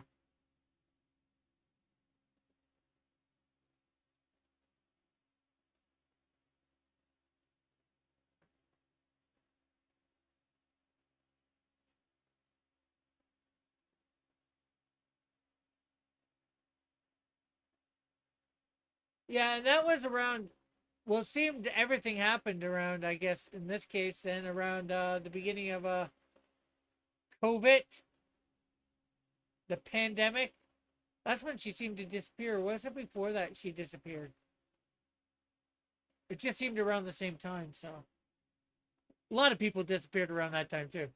yeah, and that was around. Well, it seemed everything happened around. I guess in this case, then around the beginning of COVID, the pandemic. That's when she seemed to disappear. Was it before that she disappeared? It just seemed around the same time. So a lot of people disappeared around that time too.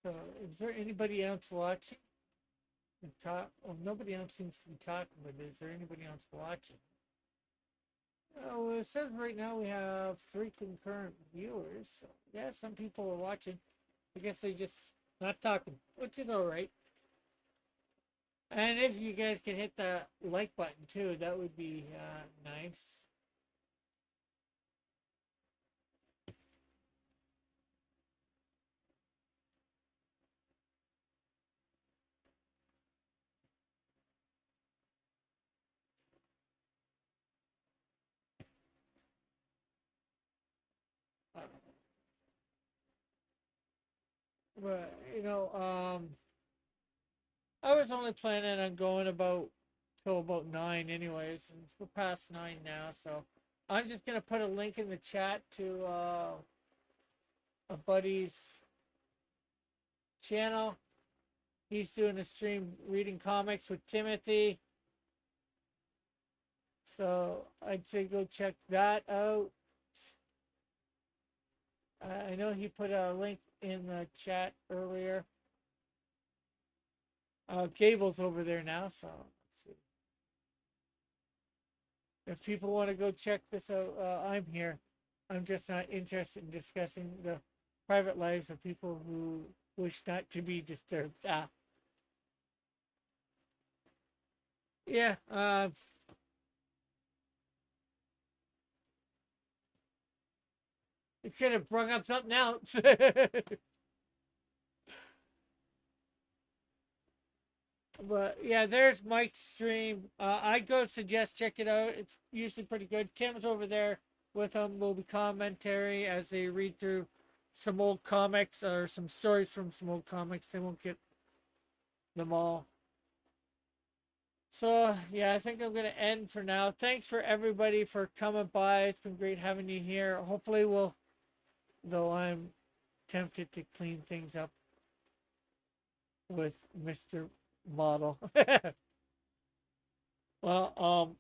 So, is there anybody else watching? Talk. Well, nobody else seems to be talking, but is there anybody else watching? Oh, it says right now we have 3 concurrent viewers. So, yeah, some people are watching. I guess they just not talking, which is all right. And if you guys can hit the like button too, that would be nice. Uh, but I was only planning on going about till about 9, anyways, and we're past 9 now. So I'm just gonna put a link in the chat to a buddy's channel. He's doing a stream reading comics with Timothy. So I'd say go check that out. I know he put a link in the chat earlier. Gable's over there now, so let's see. If people want to go check this out, I'm here. I'm just not interested in discussing the private lives of people who wish not to be disturbed. Yeah. It could have brought up something else. But yeah, there's Mike's stream. I go suggest check it out. It's usually pretty good. Tim's over there with him. Will be commentary as they read through some old comics or some stories from some old comics. They won't get them all. So yeah, I think I'm gonna end for now. Thanks for everybody for coming by. It's been great having you here. Hopefully we'll, though I'm tempted to clean things up with Mr. Model. Well,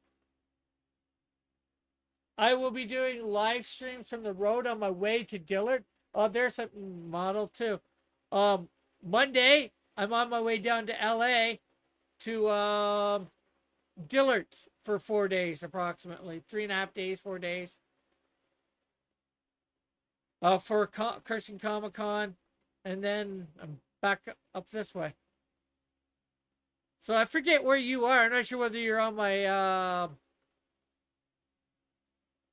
I will be doing live streams from the road on my way to Dillard. Oh, there's a model too. Monday, I'm on my way down to LA to Dillard's for 4 days, approximately 3.5 days, 4 days. For Cushing Comic Con, and then I'm back up this way. So I forget where you are. I'm not sure whether you're on my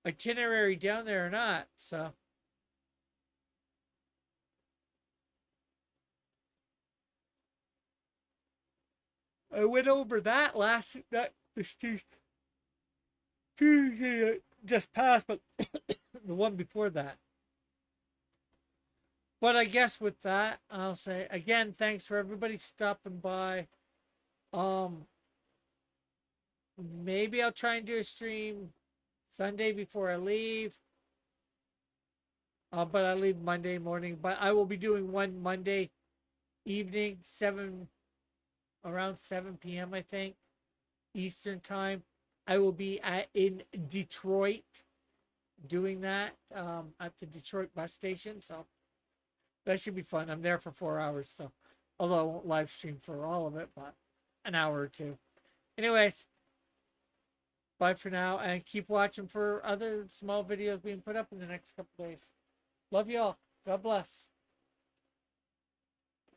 itinerary down there or not. So I went over that this Tuesday just passed, but the one before that. But I guess with that, I'll say again, thanks for everybody stopping by. Maybe I'll try and do a stream Sunday before I leave. But I leave Monday morning. But I will be doing one Monday evening, around 7 p.m. I think, Eastern time. I will be in Detroit doing that at the Detroit bus station. So that should be fun. I'm there for 4 hours. So although I won't live stream for all of it, but an hour or two. Anyways, bye for now, and keep watching for other small videos being put up in the next couple days. Love you all. God bless.